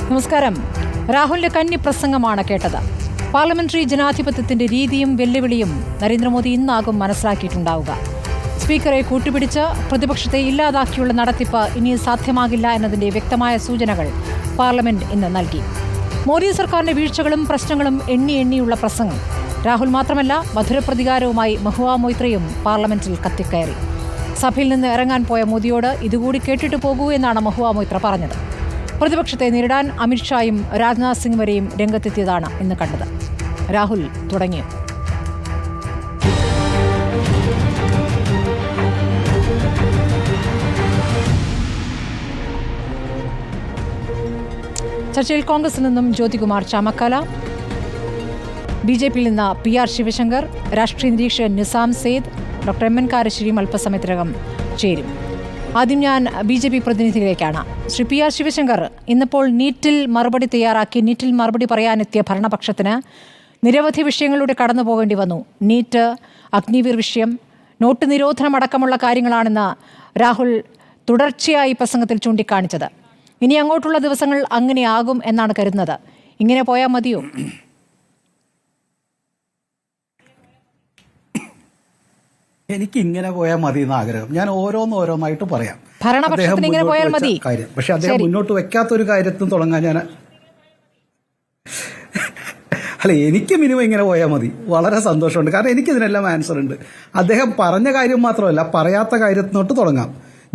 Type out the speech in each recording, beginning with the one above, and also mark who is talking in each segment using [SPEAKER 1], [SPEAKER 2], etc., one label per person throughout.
[SPEAKER 1] നമസ്കാരം. രാഹുലിന്റെ കന്നി പ്രസംഗമാണ് കേട്ടത്. പാർലമെന്ററി ജനാധിപത്യത്തിന്റെ രീതിയും വെല്ലുവിളിയും നരേന്ദ്രമോദി ഇന്നാകും മനസ്സിലാക്കിയിട്ടുണ്ടാവുക. സ്പീക്കറെ കൂട്ടുപിടിച്ച് പ്രതിപക്ഷത്തെ ഇല്ലാതാക്കിയുള്ള നടത്തിപ്പ് ഇനി സാധ്യമാകില്ല എന്നതിന്റെ വ്യക്തമായ സൂചനകൾ പാർലമെന്റ് ഇന്ന് നൽകി. മോദി സർക്കാരിന്റെ വീഴ്ചകളും പ്രശ്നങ്ങളും എണ്ണിയുള്ള പ്രസംഗം. രാഹുൽ മാത്രമല്ല, മധുരപ്രതികാരവുമായി മഹുവ മൊയ്ത്രയും പാർലമെന്റിൽ കത്തിക്കയറി. സഭയിൽ നിന്ന് ഇറങ്ങാൻ പോയ മോദിയോട് ഇതുകൂടി കേട്ടിട്ട് പോകൂ എന്നാണ് മഹുവ മൊയ്ത്ര പറഞ്ഞത്. പ്രതിപക്ഷത്തെ നേരിടാൻ അമിത്ഷായും രാജ്നാഥ് സിംഗ് വരെയും രംഗത്തെത്തിയതാണ് ഇന്ന് കണ്ടത്. രാഹുൽ തുടങ്ങി. ചർച്ചയിൽ കോൺഗ്രസിൽ നിന്നും ജ്യോതികുമാർ ചാമക്കാല, BJP-യിൽ നിന്ന് PR ശിവശങ്കർ, രാഷ്ട്രീയ നിരീക്ഷകൻ നിസാം സെയ്ദ്, ഡോക്ടർ MN കാരശ്ശേരിയും അല്പസമയത്തിനകം ചേരും. ആദ്യം ഞാൻ BJP പ്രതിനിധിയിലേക്കാണ്. ശ്രീ PR ശിവശങ്കർ, ഇന്നിപ്പോൾ നീറ്റിൽ മറുപടി തയ്യാറാക്കി നീറ്റിൽ മറുപടി പറയാനെത്തിയ ഭരണപക്ഷത്തിന് നിരവധി വിഷയങ്ങളിലൂടെ കടന്നു പോകേണ്ടി വന്നു. നീറ്റ്, അഗ്നിവീർ വിഷയം, നോട്ട് നിരോധനം അടക്കമുള്ള കാര്യങ്ങളാണെന്ന് രാഹുൽ തുടർച്ചയായി പ്രസംഗത്തിൽ ചൂണ്ടിക്കാണിച്ചത്. ഇനി അങ്ങോട്ടുള്ള ദിവസങ്ങൾ അങ്ങനെയാകും എന്നാണ് കരുതുന്നത്. ഇങ്ങനെ പോയാൽ മതിയോ?
[SPEAKER 2] എനിക്ക് ഇങ്ങനെ പോയാൽ മതി എന്ന ആഗ്രഹം. ഞാൻ ഓരോന്നായിട്ട് പറയാം.
[SPEAKER 1] ഭരണപക്ഷത്തിന് ഇങ്ങനെ പോയാൽ മതി
[SPEAKER 2] കാര്യം, പക്ഷെ അദ്ദേഹം മുന്നോട്ട് വെക്കാത്തൊരു കാര്യത്തിൽ തുടങ്ങാൻ ഞാൻ അല്ല, എനിക്ക് മിനിമം ഇങ്ങനെ പോയാൽ മതി. വളരെ സന്തോഷമുണ്ട്. കാരണം എനിക്കിതിനെല്ലാം ആൻസർ ഉണ്ട്. അദ്ദേഹം പറഞ്ഞ കാര്യം മാത്രമല്ല, പറയാത്ത കാര്യത്തിനോട്ട് തുടങ്ങാം.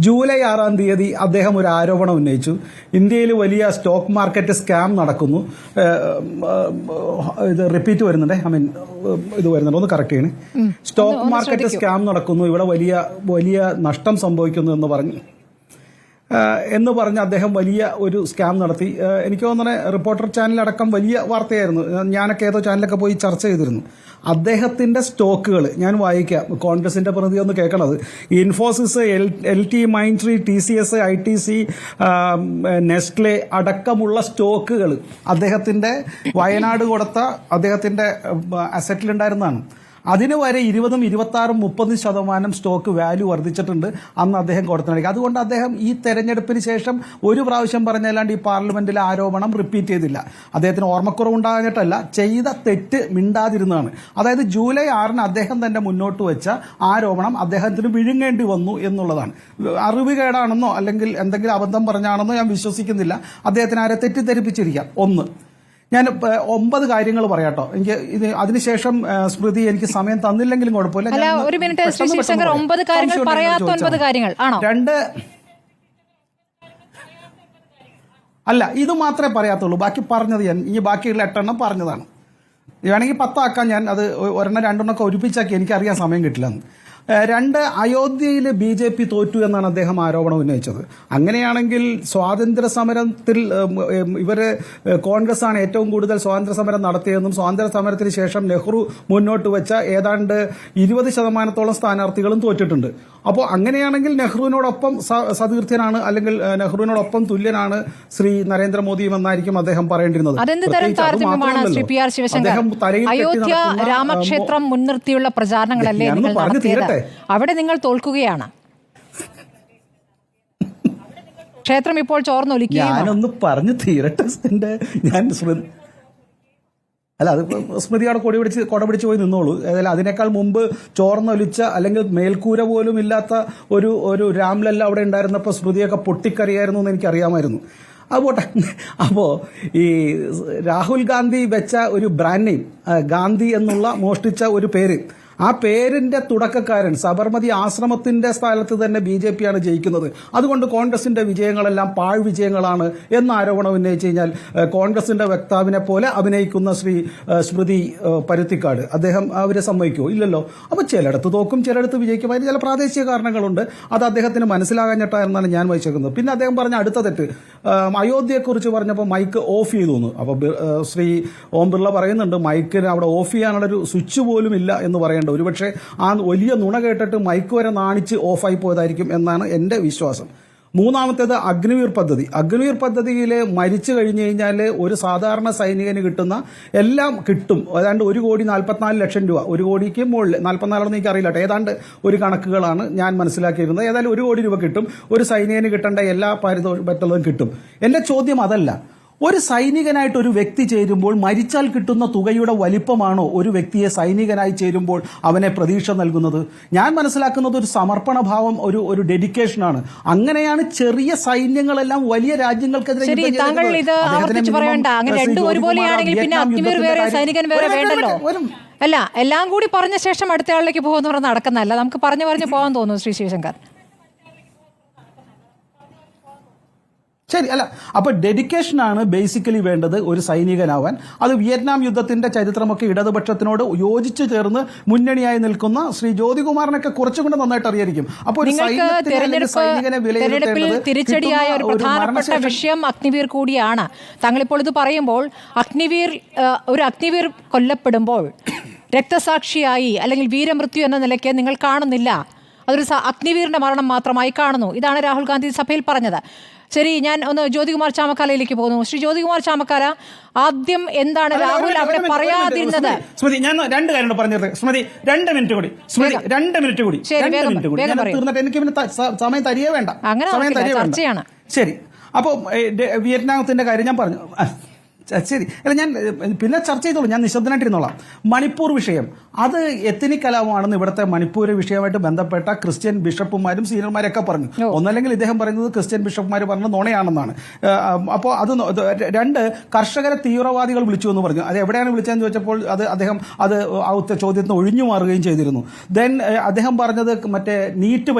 [SPEAKER 2] ജൂലൈ 6-ാം തീയതി അദ്ദേഹം ഒരു ആരോപണം ഉന്നയിച്ചു. ഇന്ത്യയിൽ വലിയ സ്റ്റോക്ക് മാർക്കറ്റ് സ്കാം നടക്കുന്നു. ഇത് റിപ്പീറ്റ് വരുന്നുണ്ട്, ഇത് വരുന്നുണ്ട്, ഒന്ന് കറക്റ്റ് ചെയ്യണേ. സ്റ്റോക്ക് മാർക്കറ്റ് സ്കാം നടക്കുന്നു, ഇവിടെ വലിയ നഷ്ടം സംഭവിക്കുന്നു എന്ന് പറഞ്ഞ് അദ്ദേഹം വലിയ ഒരു സ്കാം നടത്തി. എനിക്ക് തോന്നുന്നത് റിപ്പോർട്ടർ ചാനലടക്കം വലിയ വാർത്തയായിരുന്നു. ഞാനൊക്കെ ഏതോ ചാനലൊക്കെ പോയി ചർച്ച ചെയ്തിരുന്നു. അദ്ദേഹത്തിന്റെ സ്റ്റോക്കുകൾ ഞാൻ വായിക്കാം. കോൺഗ്രസിന്റെ പ്രതിനിധി ഒന്ന് കേൾക്കണത്. Infosys, LT Mindtree, TCS, ITC, Nestle അടക്കമുള്ള സ്റ്റോക്കുകൾ അദ്ദേഹത്തിന്റെ വയനാട് കൊടുത്ത അദ്ദേഹത്തിന്റെ അസറ്റിലുണ്ടായിരുന്നതാണ്. അതിന് വരെ 20%, 26%, 30% സ്റ്റോക്ക് വാല്യൂ വർദ്ധിച്ചിട്ടുണ്ട് അന്ന് അദ്ദേഹം കൊടുത്തിട്ടുണ്ട്. അതുകൊണ്ട് അദ്ദേഹം ഈ തെരഞ്ഞെടുപ്പിന് ശേഷം ഒരു പ്രാവശ്യം പറഞ്ഞല്ലാണ്ട് ഈ പാർലമെന്റിലെ ആരോപണം റിപ്പീറ്റ് ചെയ്തില്ല. അദ്ദേഹത്തിന് ഓർമ്മക്കുറവുണ്ടാകാഞ്ഞിട്ടല്ല, ചെയ്ത തെറ്റ് മിണ്ടാതിരുന്നതാണ്. അതായത് ജൂലൈ 6-ന് അദ്ദേഹം തന്നെ മുന്നോട്ട് വെച്ച ആരോപണം അദ്ദേഹത്തിന് വിഴുങ്ങേണ്ടി വന്നു എന്നുള്ളതാണ്. അറിവുകേടാണെന്നോ അല്ലെങ്കിൽ എന്തെങ്കിലും അബദ്ധം പറഞ്ഞാണെന്നോ ഞാൻ വിശ്വസിക്കുന്നില്ല. അദ്ദേഹത്തിന് ആരെ തെറ്റിദ്ധരിപ്പിച്ചിരിക്കാം. ഒന്ന്, ഞാൻ 9 കാര്യങ്ങൾ പറയാട്ടോ. എനിക്ക് ഇത് അതിനുശേഷം സ്മൃതി എനിക്ക് സമയം തന്നില്ലെങ്കിലും കുഴപ്പമില്ല. 2 അല്ല, ഇത് മാത്രമേ പറയാത്തുള്ളൂ. ബാക്കി പറഞ്ഞത് ഞാൻ ഇനി ബാക്കിയുള്ള 8 എണ്ണം പറഞ്ഞതാണ്. വേണമെങ്കിൽ 10 ആക്കാൻ. ഞാൻ അത് 1 2 ഒക്കെ ഒരുമിച്ചാക്കി, എനിക്കറിയാൻ സമയം കിട്ടില്ലെന്ന്. 2, അയോധ്യയിൽ BJP തോറ്റു എന്നാണ് അദ്ദേഹം ആരോപണം ഉന്നയിച്ചത്. അങ്ങനെയാണെങ്കിൽ സ്വാതന്ത്ര്യ സമരത്തിൽ ഇവര് കോൺഗ്രസ് ആണ് ഏറ്റവും കൂടുതൽ സ്വാതന്ത്ര്യ സമരം നടത്തിയതെന്നും സ്വാതന്ത്ര്യ സമരത്തിന് ശേഷം നെഹ്റു മുന്നോട്ട് വെച്ച ഏതാണ്ട് 20% സ്ഥാനാർത്ഥികളും തോറ്റിട്ടുണ്ട്. അപ്പോൾ അങ്ങനെയാണെങ്കിൽ നെഹ്റുവിനോടൊപ്പം സതീർത്ഥ്യനാണ്, അല്ലെങ്കിൽ നെഹ്റുവിനോടൊപ്പം തുല്യനാണ് ശ്രീ നരേന്ദ്രമോദിയും എന്നായിരിക്കും അദ്ദേഹം പറയേണ്ടിരുന്നത്.
[SPEAKER 1] അയോധ്യ രാമക്ഷേത്രം മുൻനിർത്തിയുള്ള പ്രചാരണങ്ങളല്ലേ നിങ്ങൾ നടത്തിയത്? അവിടെ നിങ്ങൾ തോൽക്കുകയാണ്. ക്ഷേത്രം ഇപ്പോൾ ചോർന്നൊലിക്കുകയാണ്.
[SPEAKER 2] ഞാനൊന്ന് പറഞ്ഞു തീരട്ടെ. ഞാൻ അല്ല, അത് സ്മൃതിയോടെ കൊട പിടിച്ച് പോയി നിന്നോളൂ. ഏതായാലും അതിനേക്കാൾ മുമ്പ് ചോർന്നൊലിച്ച അല്ലെങ്കിൽ മേൽക്കൂര പോലും ഇല്ലാത്ത ഒരു രാംലല്ല അവിടെ ഉണ്ടായിരുന്നപ്പോൾ സ്മൃതിയൊക്കെ പൊട്ടിക്കറിയായിരുന്നു എന്ന് എനിക്കറിയാമായിരുന്നു. അതുപോട്ടെ. അപ്പോൾ ഈ രാഹുൽ ഗാന്ധി വെച്ച ഒരു ബ്രാൻഡ് നെയിം, ഗാന്ധി എന്നുള്ള മോഷ്ടിച്ച ഒരു പേര്, ആ പേരിന്റെ തുടക്കക്കാരൻ സബർമതി ആശ്രമത്തിന്റെ സ്ഥലത്ത് തന്നെ BJP ആണ് ജയിക്കുന്നത്. അതുകൊണ്ട് കോൺഗ്രസിന്റെ വിജയങ്ങളെല്ലാം പാഴ് വിജയങ്ങളാണ് എന്ന ആരോപണം ഉന്നയിച്ചു കഴിഞ്ഞാൽ കോൺഗ്രസിന്റെ വക്താവിനെ പോലെ അഭിനയിക്കുന്ന സ്മൃതി പരുത്തിക്കാട് അദ്ദേഹം അവരെ സമ്മതിക്കുമോ? ഇല്ലല്ലോ. അപ്പോൾ ചിലയിടത്ത് തോക്കും, ചിലയിടത്ത് വിജയിക്കും. അതിന് ചില പ്രാദേശിക കാരണങ്ങളുണ്ട്. അത് അദ്ദേഹത്തിന് മനസ്സിലാകാഞ്ഞിട്ടായിരുന്നാണ് ഞാൻ വായിച്ചേക്കുന്നത്. പിന്നെ അദ്ദേഹം പറഞ്ഞ അടുത്ത തെറ്റ്, അയോധ്യയെക്കുറിച്ച് പറഞ്ഞപ്പോൾ മൈക്ക് ഓഫ് ചെയ്തു എന്ന്. അപ്പോൾ ശ്രീ ഓം ബിർള പറയുന്നുണ്ട് മൈക്കിന് അവിടെ ഓഫ് ചെയ്യാനുള്ളൊരു സ്വിച്ച് പോലും ഇല്ല എന്ന് പറയേണ്ടത്. ഒരുപക്ഷെ ആ വലിയ നുണ കേട്ടിട്ട് മൈക്ക് വരെ നാണിച്ച് ഓഫായി പോയതായിരിക്കും എന്നാണ് എൻ്റെ വിശ്വാസം. മൂന്നാമത്തേത് അഗ്നിവീർ പദ്ധതി. അഗ്നിവീർ പദ്ധതിയിൽ മരിച്ചു കഴിഞ്ഞു കഴിഞ്ഞാൽ ഒരു സാധാരണ സൈനികന് കിട്ടുന്ന എല്ലാം കിട്ടും. ഏതാണ്ട് 1,44,00,000 രൂപ, 1 കോടിക്ക് മുകളിൽ, 44 എനിക്ക് അറിയില്ല, ഏതാണ്ട് ഒരു കണക്കുകളാണ് ഞാൻ മനസ്സിലാക്കിയിരുന്നത്. ഏതായാലും 1 കോടി രൂപ കിട്ടും. ഒരു സൈനികന് കിട്ടേണ്ട എല്ലാ പാരിതോഷികവും കിട്ടും. എന്റെ ചോദ്യം അതല്ല. ഒരു സൈനികനായിട്ട് ഒരു വ്യക്തി ചേരുമ്പോൾ മരിച്ചാൽ കിട്ടുന്ന തുകയുടെ വലിപ്പമാണോ ഒരു വ്യക്തിയെ സൈനികനായി ചേരുമ്പോൾ അവനെ പ്രതീക്ഷ നൽകുന്നത്? ഞാൻ മനസ്സിലാക്കുന്നത് ഒരു സമർപ്പണ ഭാവം, ഒരു ഡെഡിക്കേഷനാണ്. അങ്ങനെയാണ് ചെറിയ സൈന്യങ്ങളെല്ലാം വലിയ രാജ്യങ്ങൾക്കെതിരെ
[SPEAKER 1] ശരി, താങ്കൾ ഇത് ആവർത്തിച്ച് പറയണ്ട. അങ്ങനെ രണ്ടും ഒരുപോലെയാണെങ്കിൽ പിന്നെ അഗ്നിവീർ വേറെ സൈനികൻ വേറെ വേണ്ടല്ലോ. അല്ല, എല്ലാം കൂടി പറഞ്ഞ ശേഷം അടുത്ത ആളിലേക്ക് പോകുന്ന പറഞ്ഞാൽ നടക്കുന്നതല്ല. നമുക്ക് പറഞ്ഞു പോകാൻ തോന്നുന്നു ശ്രീ ശിവശങ്കർ.
[SPEAKER 2] ശരി, അല്ല, അപ്പൊ ഡെഡിക്കേഷനാണ് ബേസിക്കലി വേണ്ടത് ഒരു സൈനികനാവാൻ. അത് വിയറ്റ്നാം യുദ്ധത്തിന്റെ ചരിത്രമൊക്കെ ഇടതുപക്ഷത്തിനോട് യോജിച്ചു ചേർന്ന് മുന്നണിയായി നിൽക്കുന്ന ശ്രീ ജ്യോതികുമാറിനൊക്കെ കുറച്ചുകൂടെ നന്നായിട്ട് അറിയായിരിക്കും. അപ്പോൾ
[SPEAKER 1] തെരഞ്ഞെടുപ്പിൽ തിരിച്ചടിയായ ഒരു പ്രധാനപ്പെട്ട വിഷയം അഗ്നിവീർ കൂടിയാണ്. താങ്കളിപ്പോൾ ഇത് പറയുമ്പോൾ ഒരു അഗ്നിവീർ കൊല്ലപ്പെടുമ്പോൾ രക്തസാക്ഷിയായി അല്ലെങ്കിൽ വീരമൃത്യു എന്ന നിലയ്ക്ക് നിങ്ങൾ കാണുന്നില്ല, അതൊരു അഗ്നിവീറിന്റെ മരണം മാത്രമായി കാണുന്നു. ഇതാണ് രാഹുൽ ഗാന്ധി സഭയിൽ പറഞ്ഞത്. ശരി, ഞാൻ ഒന്ന് ജ്യോതികുമാർ ചാമക്കാലയിലേക്ക് പോകുന്നു. ശ്രീ ജ്യോതികുമാർ ചാമക്കാല, ആദ്യം എന്താണ് രാഹുൽ അവിടെ പറയാതിരുന്നത്?
[SPEAKER 2] സ്മൃതി, ഞാൻ 2 കാര്യം പറഞ്ഞത്. സ്മൃതി, 2 മിനിറ്റ് കൂടി. സ്മൃതി, 2 മിനിറ്റ് കൂടി. തീർന്നിട്ട് എനിക്ക് പിന്നെ സമയം തരികേ വേണ്ട.
[SPEAKER 1] ചർച്ചയാണ്.
[SPEAKER 2] ശരി, അപ്പോൾ വിയറ്റ്നാമത്തിന്റെ കാര്യം ഞാൻ പറഞ്ഞു. ശരി, അല്ല, ഞാൻ പിന്നെ ചർച്ച ചെയ്തോളൂ, ഞാൻ നിശബ്ദനായിട്ടിരുന്നോളാം. മണിപ്പൂർ വിഷയം അത് എത്നിക് കലാപമാണെന്ന് ഇവിടുത്തെ മണിപ്പൂർ വിഷയമായിട്ട് ബന്ധപ്പെട്ട ക്രിസ്ത്യൻ ബിഷപ്പുമാരും സീനിയർമാരൊക്കെ പറഞ്ഞു. ഒന്നല്ലെങ്കിൽ ഇദ്ദേഹം പറയുന്നത് ക്രിസ്ത്യൻ ബിഷപ്പുമാർ പറഞ്ഞ നുണയാണെന്നാണ്. അപ്പോൾ അത് 2 കർഷകരെ തീവ്രവാദികൾ വിളിച്ചു എന്ന് പറഞ്ഞു. അത് എവിടെയാണ് വിളിച്ചതെന്ന് ചോദിച്ചപ്പോൾ അദ്ദേഹം ചോദ്യത്തിന് ഒഴിഞ്ഞു മാറുകയും ചെയ്തിരുന്നു. ദെൻ അദ്ദേഹം പറഞ്ഞത് മറ്റേ നീറ്റ്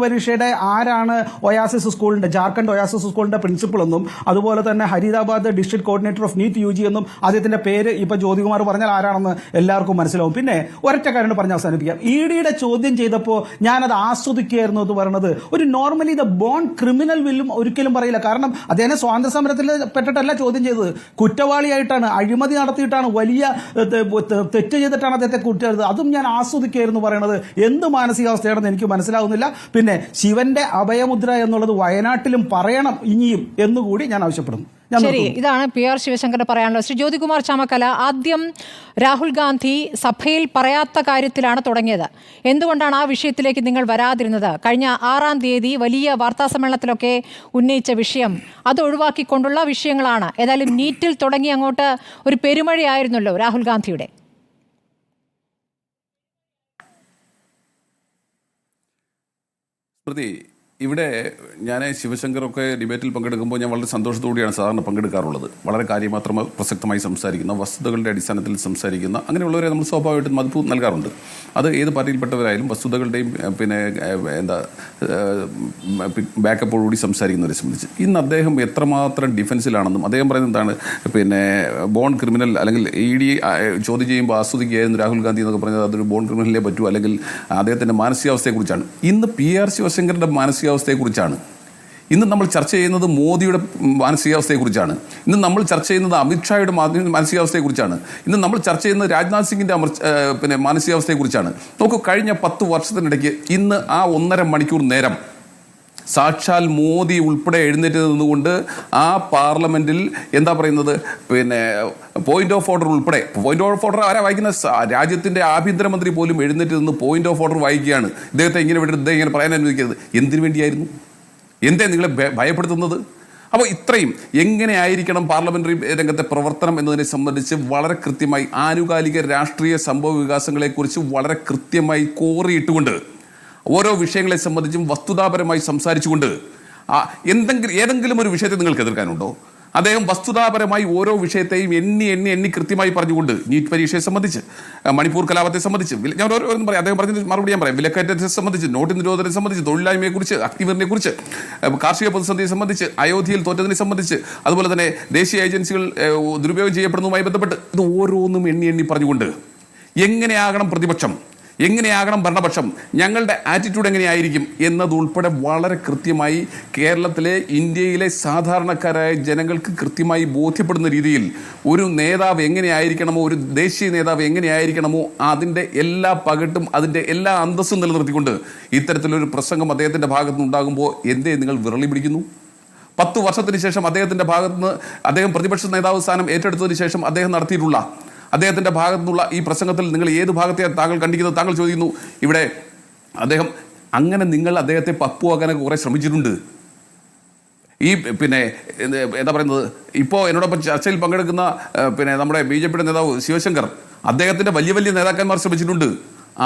[SPEAKER 2] പരീക്ഷയുടെ ആരാണ് ഒയാസിസ് സ്കൂളിന്റെ, ജാർഖണ്ഡ് ഒയാസിസ് സ്കൂളിന്റെ പ്രിൻസിപ്പൾ എന്നും അതുപോലെ തന്നെ ഹരിതാബാദ് district coordinator of NEET UG എന്നും അദ്ദേഹത്തിന്റെ പേര് ഇപ്പൊ ജ്യോതികുമാർ പറഞ്ഞാൽ ആരാണെന്ന് എല്ലാവർക്കും മനസ്സിലാവും. പിന്നെ ഒരൊറ്റ കാര്യം പറഞ്ഞ് അവസാനിപ്പിക്കാം. EDയുടെ ചോദ്യം ചെയ്തപ്പോൾ ഞാനത് ആസ്വദിക്കുകയായിരുന്നു എന്ന് പറയുന്നത് ഒരു നോർമലി ദ ബോൺ ക്രിമിനൽ വില്ലും ഒരിക്കലും പറയില്ല. കാരണം അദ്ദേഹം സ്വാതന്ത്ര്യ സമരത്തിൽ പെട്ടിട്ടല്ല ചോദ്യം ചെയ്തത്, കുറ്റവാളിയായിട്ടാണ്, അഴിമതി നടത്തിയിട്ടാണ്, വലിയ തെറ്റ് ചെയ്തിട്ടാണ് അദ്ദേഹത്തെ കുറ്റം. അതും ഞാൻ ആസ്വദിക്കുകയായിരുന്നു പറയുന്നത്. എന്ത് മാനസികാവസ്ഥയാണെന്ന് എനിക്ക് മനസ്സിലാവുന്നില്ല. പിന്നെ ശിവന്റെ അഭയമുദ്ര എന്നുള്ളത് വയനാട്ടിലും പറയണം ഇനിയും എന്നുകൂടി ഞാൻ ആവശ്യപ്പെടുന്നു.
[SPEAKER 1] ശരി, ഇതാണ് PR ശിവശങ്കറിന് പറയാനുള്ളത്. ശ്രീ ജ്യോതികുമാർ ചാമക്കല, ആദ്യം രാഹുൽ ഗാന്ധി സഭയിൽ പറയാത്ത കാര്യത്തിലാണ് തുടങ്ങിയത്. എന്തുകൊണ്ടാണ് ആ വിഷയത്തിലേക്ക് നിങ്ങൾ വരാതിരുന്നത്? കഴിഞ്ഞ 6-ാം തീയതി വലിയ വാർത്താസമ്മേളനത്തിലൊക്കെ ഉന്നയിച്ച വിഷയം അത് ഒഴിവാക്കിക്കൊണ്ടുള്ള വിഷയങ്ങളാണ്. ഏതായാലും നീറ്റിൽ തുടങ്ങി അങ്ങോട്ട് ഒരു പെരുമഴയായിരുന്നല്ലോ രാഹുൽ ഗാന്ധിയുടെ.
[SPEAKER 3] ഇവിടെ ഞാൻ ശിവശങ്കറൊക്കെ ഡിബേറ്റിൽ പങ്കെടുക്കുമ്പോൾ ഞാൻ വളരെ സന്തോഷത്തോടെയാണ് സാധാരണ പങ്കെടുക്കാറുള്ളത്. വളരെ കാര്യമാത്രം പ്രസക്തമായി സംസാരിക്കുന്ന, വസ്തുതകളുടെ അടിസ്ഥാനത്തിൽ സംസാരിക്കുന്ന അങ്ങനെയുള്ളവരെ നമ്മൾ സ്വാഭാവികമായിട്ടും മതിപ്പ് നൽകാറുണ്ട്. അത് ഏത് പാർട്ടിയിൽപ്പെട്ടവരായാലും വസ്തുതകളുടെയും പിന്നെ ബാക്കപ്പോടുകൂടി സംസാരിക്കുന്നവരെ സംബന്ധിച്ച് ഇന്ന് അദ്ദേഹം എത്രമാത്രം ഡിഫൻസിലാണെന്നും അദ്ദേഹം പറയുന്നത് എന്താണ്, പിന്നെ ബോൺ ക്രിമിനൽ അല്ലെങ്കിൽ ED ചോദ്യം ചെയ്യുമ്പോൾ ആസ്വദിക്കുകയായിരുന്നു രാഹുൽ ഗാന്ധി എന്നൊക്കെ പറഞ്ഞത് അതൊരു ബോൺ ക്രിമിനലിനെ പറ്റൂ, അല്ലെങ്കിൽ അദ്ദേഹത്തിൻ്റെ മാനസികാവസ്ഥയെക്കുറിച്ചാണ്. ഇന്ന് PR ശിവശങ്കറിൻ്റെ മാനസികാവസ്ഥയെക്കുറിച്ചാണ്. ഇന്ന് നമ്മൾ ചർച്ച ചെയ്യുന്നത് മോദിയുടെ മാനസികാവസ്ഥയെക്കുറിച്ചാണ്. ഇന്ന് നമ്മൾ ചർച്ച ചെയ്യുന്നത് അമിത്ഷായുടെ മാനസികാവസ്ഥയെക്കുറിച്ചാണ്. ഇന്ന് നമ്മൾ ചർച്ച ചെയ്യുന്നത് രാജ്നാഥ് സിംഗിൻ്റെ പിന്നെ മാനസികാവസ്ഥയെക്കുറിച്ചാണ്. നോക്കൂ, കഴിഞ്ഞ 10 വർഷത്തിനിടയ്ക്ക് ഇന്ന് ആ 1.5 മണിക്കൂർ നേരം സാക്ഷാൽ മോദി ഉൾപ്പെടെ എഴുന്നേറ്റ് നിന്നുകൊണ്ട് ആ പാർലമെന്റിൽ എന്താ പറയുന്നത്, പിന്നെ പോയിന്റ് ഓഫ് ഓർഡർ ഉൾപ്പെടെ, പോയിന്റ് ഓഫ് ഓർഡർ ആരാ വായിക്കുന്ന, രാജ്യത്തിന്റെ ആഭ്യന്തരമന്ത്രി പോലും എഴുന്നേറ്റ് നിന്ന് പോയിന്റ് ഓഫ് ഓർഡർ വായിക്കുകയാണ്. ഇദ്ദേഹത്തെ ഇങ്ങനെ വിട്ടിട്ട് ഇദ്ദേഹം ഇങ്ങനെ പറയാൻ അനുവദിക്കരുത്. എന്തിനു വേണ്ടിയായിരുന്നു? എന്തേ നിങ്ങളെ ഭയപ്പെടുത്തുന്നത്? അപ്പോൾ ഇത്രയും എങ്ങനെയായിരിക്കണം പാർലമെന്ററി രംഗത്തെ പ്രവർത്തനം എന്നതിനെ സംബന്ധിച്ച് വളരെ കൃത്യമായി ആനുകാലിക രാഷ്ട്രീയ സംഭവ വികാസങ്ങളെക്കുറിച്ച് വളരെ കൃത്യമായി കോറിയിട്ടുകൊണ്ട് ഓരോ വിഷയങ്ങളെ സംബന്ധിച്ചും വസ്തുതാപരമായി സംസാരിച്ചുകൊണ്ട് ഏതെങ്കിലും ഒരു വിഷയത്തെ നിങ്ങൾക്ക് എതിർക്കാനുണ്ടോ? അദ്ദേഹം വസ്തുതാപരമായി ഓരോ വിഷയത്തെയും എണ്ണി കൃത്യമായി പറഞ്ഞുകൊണ്ട് നീറ്റ് പരീക്ഷയെ സംബന്ധിച്ച്, മണിപ്പൂർ കലാപത്തെ സംബന്ധിച്ച്, ഞാൻ ഓരോന്നും പറയാം, അദ്ദേഹം പറഞ്ഞ മറുപടി ഞാൻ പറയാം, വിലക്കയറ്റത്തെ സംബന്ധിച്ച്, നോട്ട് നിരോധനത്തെ സംബന്ധിച്ച്, തൊഴിലില്ലായ്മയെക്കുറിച്ച്, അഗ്നിവീറിനെ കുറിച്ച്, കാർഷിക പ്രതിസന്ധിയെ സംബന്ധിച്ച്, അയോധ്യയിൽ തോറ്റതിനെ സംബന്ധിച്ച്, അതുപോലെ തന്നെ ദേശീയ ഏജൻസികൾ ദുരുപയോഗം ചെയ്യപ്പെടുന്നതുമായി ബന്ധപ്പെട്ട് ഇത് ഓരോന്നും എണ്ണി പറഞ്ഞുകൊണ്ട് എങ്ങനെയാകണം പ്രതിപക്ഷം, എങ്ങനെയാകണം ഭരണപക്ഷം, ഞങ്ങളുടെ ആറ്റിറ്റ്യൂഡ് എങ്ങനെയായിരിക്കും എന്നതുൾപ്പെടെ വളരെ കൃത്യമായി കേരളത്തിലെ, ഇന്ത്യയിലെ സാധാരണക്കാരായ ജനങ്ങൾക്ക് കൃത്യമായി ബോധ്യപ്പെടുന്ന രീതിയിൽ ഒരു നേതാവ് എങ്ങനെയായിരിക്കണമോ, ഒരു ദേശീയ നേതാവ് എങ്ങനെയായിരിക്കണമോ അതിൻ്റെ എല്ലാ പകട്ടും അതിൻ്റെ എല്ലാ അന്തസ്സും നിലനിർത്തിക്കൊണ്ട് ഇത്തരത്തിലൊരു പ്രസംഗം അദ്ദേഹത്തിൻ്റെ ഭാഗത്തുനിന്ന് ഉണ്ടാകുമ്പോൾ എന്തേ നിങ്ങൾ വിരളി പിടിക്കുന്നു? 10 വർഷത്തിന് ശേഷം അദ്ദേഹത്തിൻ്റെ ഭാഗത്തുനിന്ന് അദ്ദേഹം പ്രതിപക്ഷ നേതാവ് സ്ഥാനം ഏറ്റെടുത്തതിന് ശേഷം അദ്ദേഹം നടത്തിയിട്ടുള്ള അദ്ദേഹത്തിൻ്റെ ഭാഗത്തുനിന്നുള്ള ഈ പ്രസംഗത്തിൽ നിങ്ങൾ ഏത് ഭാഗത്തെ താങ്കൾ കണ്ടിരിക്കുന്നത്? താങ്കൾ ചോദിക്കുന്നു ഇവിടെ അദ്ദേഹം അങ്ങനെ നിങ്ങൾ അദ്ദേഹത്തെ പപ്പുവാക്കാനൊക്കെ കുറേ ശ്രമിച്ചിട്ടുണ്ട്. ഈ പിന്നെ എന്താ പറയുന്നത് ഇപ്പോൾ എന്നോടൊപ്പം ചർച്ചയിൽ പങ്കെടുക്കുന്ന പിന്നെ നമ്മുടെ BJPയുടെ നേതാവ് ശിവശങ്കർ, അദ്ദേഹത്തിന്റെ വലിയ വലിയ നേതാക്കന്മാർ ശ്രമിച്ചിട്ടുണ്ട്.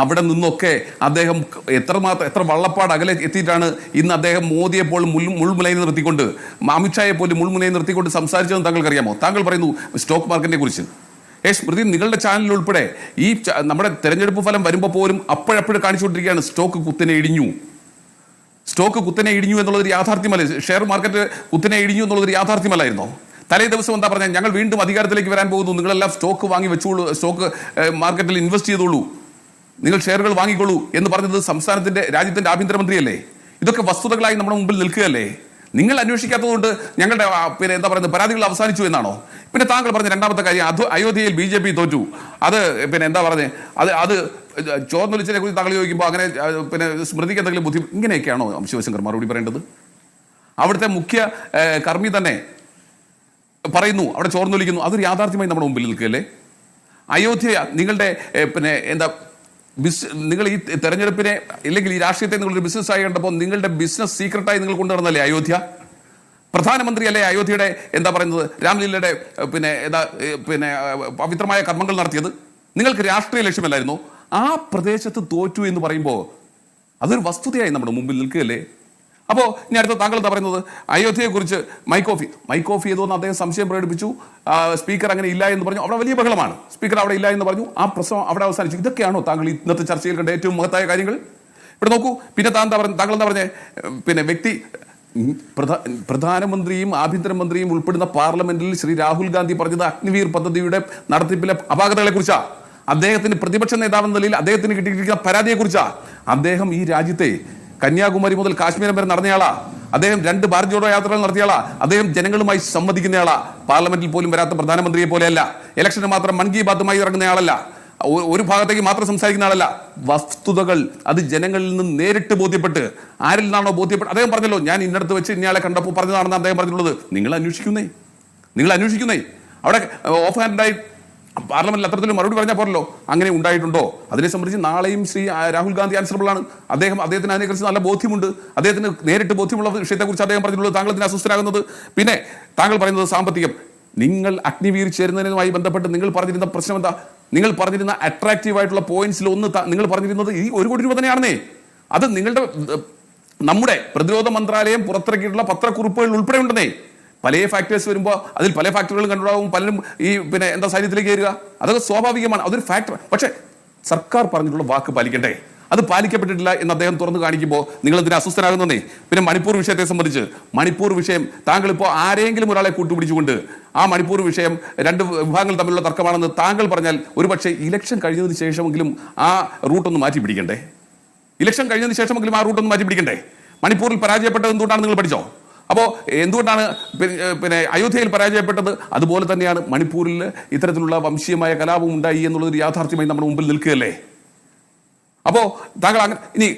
[SPEAKER 3] അവിടെ നിന്നൊക്കെ അദ്ദേഹം എത്ര വള്ളപ്പാട് അകലെ എത്തിയിട്ടാണ് ഇന്ന് അദ്ദേഹം മോദിയെ പോലും മുൾമുനയിൽ നിർത്തിക്കൊണ്ട്, അമിത്ഷായെ പോലും മുൾമുനയിൽ നിർത്തിക്കൊണ്ട് സംസാരിച്ചതെന്ന് താങ്കൾക്ക് അറിയാമോ? താങ്കൾ പറയുന്നു സ്റ്റോക്ക് മാർക്കറ്റിനെ കുറിച്ച്. സ്മൃതി, നിങ്ങളുടെ ചാനലിൽ ഉൾപ്പെടെ ഈ നമ്മുടെ തെരഞ്ഞെടുപ്പ് ഫലം വരുമ്പോൾ പോലും അപ്പോഴപ്പോഴും കാണിച്ചുകൊണ്ടിരിക്കുകയാണ് സ്റ്റോക്ക് കുത്തനെ ഇടിഞ്ഞു എന്നുള്ളതൊരു യാഥാർത്ഥ്യമല്ലേ? ഷെയർ മാർക്കറ്റ് കുത്തനെ ഇടിഞ്ഞു എന്നുള്ളതൊരു യാഥാർത്ഥ്യമല്ലായിരുന്നോ? തലേ ദിവസം എന്താ പറഞ്ഞാൽ, ഞങ്ങൾ വീണ്ടും അധികാരത്തിലേക്ക് വരാൻ പോകുന്നു, നിങ്ങളെല്ലാം സ്റ്റോക്ക് വാങ്ങി വെച്ചോളൂ, സ്റ്റോക്ക് മാർക്കറ്റിൽ ഇൻവെസ്റ്റ് ചെയ്തോളൂ, നിങ്ങൾ ഷെയറുകൾ വാങ്ങിക്കോളൂ എന്ന് പറഞ്ഞത് രാജ്യത്തിന്റെ ആഭ്യന്തരമന്ത്രിയല്ലേ? ഇതൊക്കെ വസ്തുതകളായി നമ്മുടെ മുമ്പിൽ നിൽക്കുകയല്ലേ? നിങ്ങൾ അന്വേഷിക്കാത്തതുകൊണ്ട് ഞങ്ങളുടെ പിന്നെ എന്താ പറയുന്നത് പരാതികൾ അവസാനിച്ചു എന്നാണോ? പിന്നെ താങ്കൾ പറഞ്ഞ രണ്ടാമത്തെ കാര്യം, അയോധ്യയിൽ BJP തോറ്റു, അത് പിന്നെ എന്താ പറഞ്ഞത്, അത് ചോർന്നൊലിച്ചതിനെ കുറിച്ച് താങ്കൾ ചോദിക്കുമ്പോൾ അങ്ങനെ പിന്നെ സ്മൃതിക്ക് എന്തെങ്കിലും ബുദ്ധിമുട്ട്, ഇങ്ങനെയൊക്കെയാണോ ശിവശങ്കർ മറുപടി പറയേണ്ടത്? അവിടുത്തെ മുഖ്യ കർമ്മി തന്നെ പറയുന്നു അവിടെ ചോർന്നൊലിക്കുന്നു, അതൊരു യാഥാർത്ഥ്യമായി നമ്മുടെ മുമ്പിൽ നിൽക്കുകയല്ലേ? അയോധ്യ നിങ്ങളുടെ പിന്നെ എന്താ നിങ്ങൾ ഈ തെരഞ്ഞെടുപ്പിനെ ഇല്ലെങ്കിൽ ഈ രാഷ്ട്രീയത്തെ നിങ്ങളൊരു ബിസിനസ്സായി കണ്ടപ്പോൾ നിങ്ങളുടെ ബിസിനസ് സീക്രട്ടായി നിങ്ങൾ കൊണ്ടുവന്നല്ലേ അയോധ്യ? പ്രധാനമന്ത്രി അല്ലേ അയോധ്യയുടെ എന്താ പറയുന്നത് രാംലീലയുടെ പിന്നെ പവിത്രമായ കർമ്മങ്ങൾ നടത്തിയത്? നിങ്ങൾക്ക് രാഷ്ട്രീയ ലക്ഷ്യമല്ലായിരുന്നു? ആ പ്രദേശത്ത് തോറ്റു എന്ന് പറയുമ്പോൾ അതൊരു വസ്തുതയായി നമ്മുടെ മുമ്പിൽ നിൽക്കുകയല്ലേ? അപ്പോൾ ഇനി അടുത്ത താങ്കൾ എന്താ പറയുന്നത്, അയോധ്യയെക്കുറിച്ച് മൈക്ക് ഓഫ് ചെയ്തോന്ന് അദ്ദേഹം സംശയം പ്രകടിപ്പിച്ചു, സ്പീക്കർ അങ്ങനെ ഇല്ല എന്ന് പറഞ്ഞു, അവിടെ വലിയ ബഹളമാണ്, സ്പീക്കർ അവിടെ ഇല്ല എന്ന് പറഞ്ഞു, ആ പ്രശ്നം അവിടെ അവസാനിച്ചു. ഇതൊക്കെയാണോ താങ്കൾ ഇന്നത്തെ ചർച്ചയിൽ കണ്ട ഏറ്റവും മഹത്തായ കാര്യങ്ങൾ? ഇവിടെ നോക്കൂ, പിന്നെ താങ്കൾ എന്താ പറഞ്ഞേ, പിന്നെ പ്രധാനമന്ത്രിയും ആഭ്യന്തരമന്ത്രിയും ഉൾപ്പെടുന്ന പാർലമെന്റിൽ ശ്രീ രാഹുൽ ഗാന്ധി പറഞ്ഞത് അഗ്നിവീർ പദ്ധതിയുടെ നടത്തിപ്പിലെ അപാകതകളെ കുറിച്ചാ, അദ്ദേഹത്തിന് പ്രതിപക്ഷ നേതാവെന്ന നിലയിൽ അദ്ദേഹത്തിന് കിട്ടിയിരിക്കുന്ന പരാതിയെ കുറിച്ചാ. അദ്ദേഹം ഈ രാജ്യത്തെ കന്യാകുമാരി മുതൽ കാശ്മീരം വരെ നടന്നയാളാ, അദ്ദേഹം 2 ഭാരത് ജോഡോ യാത്രകൾ നടത്തിയാളാ, അദ്ദേഹം ജനങ്ങളുമായി സംവദിക്കുന്നയാളാ. പാർലമെന്റിൽ പോലും വരാത്ത പ്രധാനമന്ത്രിയെ പോലെയല്ല, ഇലക്ഷന് മാത്രം മൻ കി ബാത്തുമായി ഇറങ്ങുന്നയാളല്ല, ഒരു ഭാഗത്തേക്ക് മാത്രം സംസാരിക്കുന്ന ആളല്ല. വസ്തുതകൾ അത് ജനങ്ങളിൽ നിന്ന് നേരിട്ട് ബോധ്യപ്പെട്ട്, ആരിൽ നിന്നാണോ ബോധ്യപ്പെട്ട്, അദ്ദേഹം പറഞ്ഞല്ലോ ഞാൻ ഇന്നടത്ത് വെച്ച് ഇന്നയാളെ കണ്ടപ്പോൾ പറഞ്ഞതാണെന്ന് അദ്ദേഹം പറഞ്ഞിട്ടുള്ളത്. നിങ്ങൾ അന്വേഷിക്കുന്നേ അവിടെ ഓഫ് ഹാൻഡായി പാർലമെന്റിൽ അത്തരത്തിലും മറുപടി പറഞ്ഞാൽ പോരല്ലോ. അങ്ങനെ ഉണ്ടായിട്ടുണ്ടോ? അതിനെ സംബന്ധിച്ച് നാളെയും ശ്രീ രാഹുൽ ഗാന്ധി ആൻസറബിൾ ആണ്. അദ്ദേഹത്തിന് അതിനെക്കുറിച്ച് നല്ല ബോധ്യമുണ്ട്, അദ്ദേഹത്തിന് നേരിട്ട് ബോധ്യമുള്ള വിഷയത്തെക്കുറിച്ച് അദ്ദേഹം പറഞ്ഞിട്ടുള്ളത്. താങ്കൾ ഇതിന് അസ്വസ്ഥരാകുന്നത്? പിന്നെ താങ്കൾ പറയുന്നത് സാമ്പത്തികം. നിങ്ങൾ അഗ്നിവീർ ചേരുന്നതിനുമായി ബന്ധപ്പെട്ട് നിങ്ങൾ പറഞ്ഞിരുന്ന പ്രശ്നം എന്താ? നിങ്ങൾ പറഞ്ഞിരുന്ന അട്രാക്റ്റീവ് ആയിട്ടുള്ള പോയിന്റ്സിൽ ഒന്ന് നിങ്ങൾ പറഞ്ഞിരുന്നത് ഈ 1 കോടി രൂപ തന്നെയാണെന്നേ. അത് നമ്മുടെ പ്രതിരോധ മന്ത്രാലയം പുറത്തിറക്കിയിട്ടുള്ള പത്രക്കുറിപ്പുകൾ ഉൾപ്പെടെ ഉണ്ടെന്നേ. പല ഫാക്ടേഴ്സ് വരുമ്പോൾ അതിൽ പല ഫാക്ടറുകളും കണ്ടുണ്ടാവും, പലരും ഈ പിന്നെ എന്താ സൈന്യത്തിലേക്ക് കയറുക, അതൊക്കെ സ്വാഭാവികമാണ്, അതൊരു ഫാക്ടർ. പക്ഷേ സർക്കാർ പറഞ്ഞിട്ടുള്ള വാക്ക് പാലിക്കണ്ടേ? അത് പാലിക്കപ്പെട്ടിട്ടില്ല എന്ന് അദ്ദേഹം തുറന്നു കാണിക്കുമ്പോൾ നിങ്ങൾ എന്തിനാ അസ്വസ്ഥനാകുന്നേ? പിന്നെ മണിപ്പൂർ വിഷയത്തെ സംബന്ധിച്ച്, മണിപ്പൂർ വിഷയം താങ്കൾ ഇപ്പോൾ ആരെങ്കിലും ഒരാളെ കൂട്ടുപിടിച്ചുകൊണ്ട് ആ മണിപ്പൂർ വിഷയം 2 വിഭാഗങ്ങൾ തമ്മിലുള്ള തർക്കമാണെന്ന് താങ്കൾ പറഞ്ഞാൽ ഒരുപക്ഷെ ഇലക്ഷൻ കഴിഞ്ഞതിന് ശേഷമെങ്കിലും ആ റൂട്ടൊന്ന് മാറ്റി പിടിക്കണ്ടേ? മണിപ്പൂരിൽ പരാജയപ്പെട്ടത് എന്തുകൊണ്ടാണ് നിങ്ങൾ പഠിച്ചോ? അപ്പോൾ എന്തുകൊണ്ടാണ് പിന്നെ അയോധ്യയിൽ പരാജയപ്പെട്ടത്? അതുപോലെ തന്നെയാണ് മണിപ്പൂരിൽ ഇത്തരത്തിലുള്ള വംശീയമായ കലാപം ഉണ്ടായി എന്നുള്ളൊരു യാഥാർത്ഥ്യമായി നമ്മുടെ മുമ്പിൽ നിൽക്കുകയല്ലേ? അപ്പോൾ താങ്കൾ ഇനി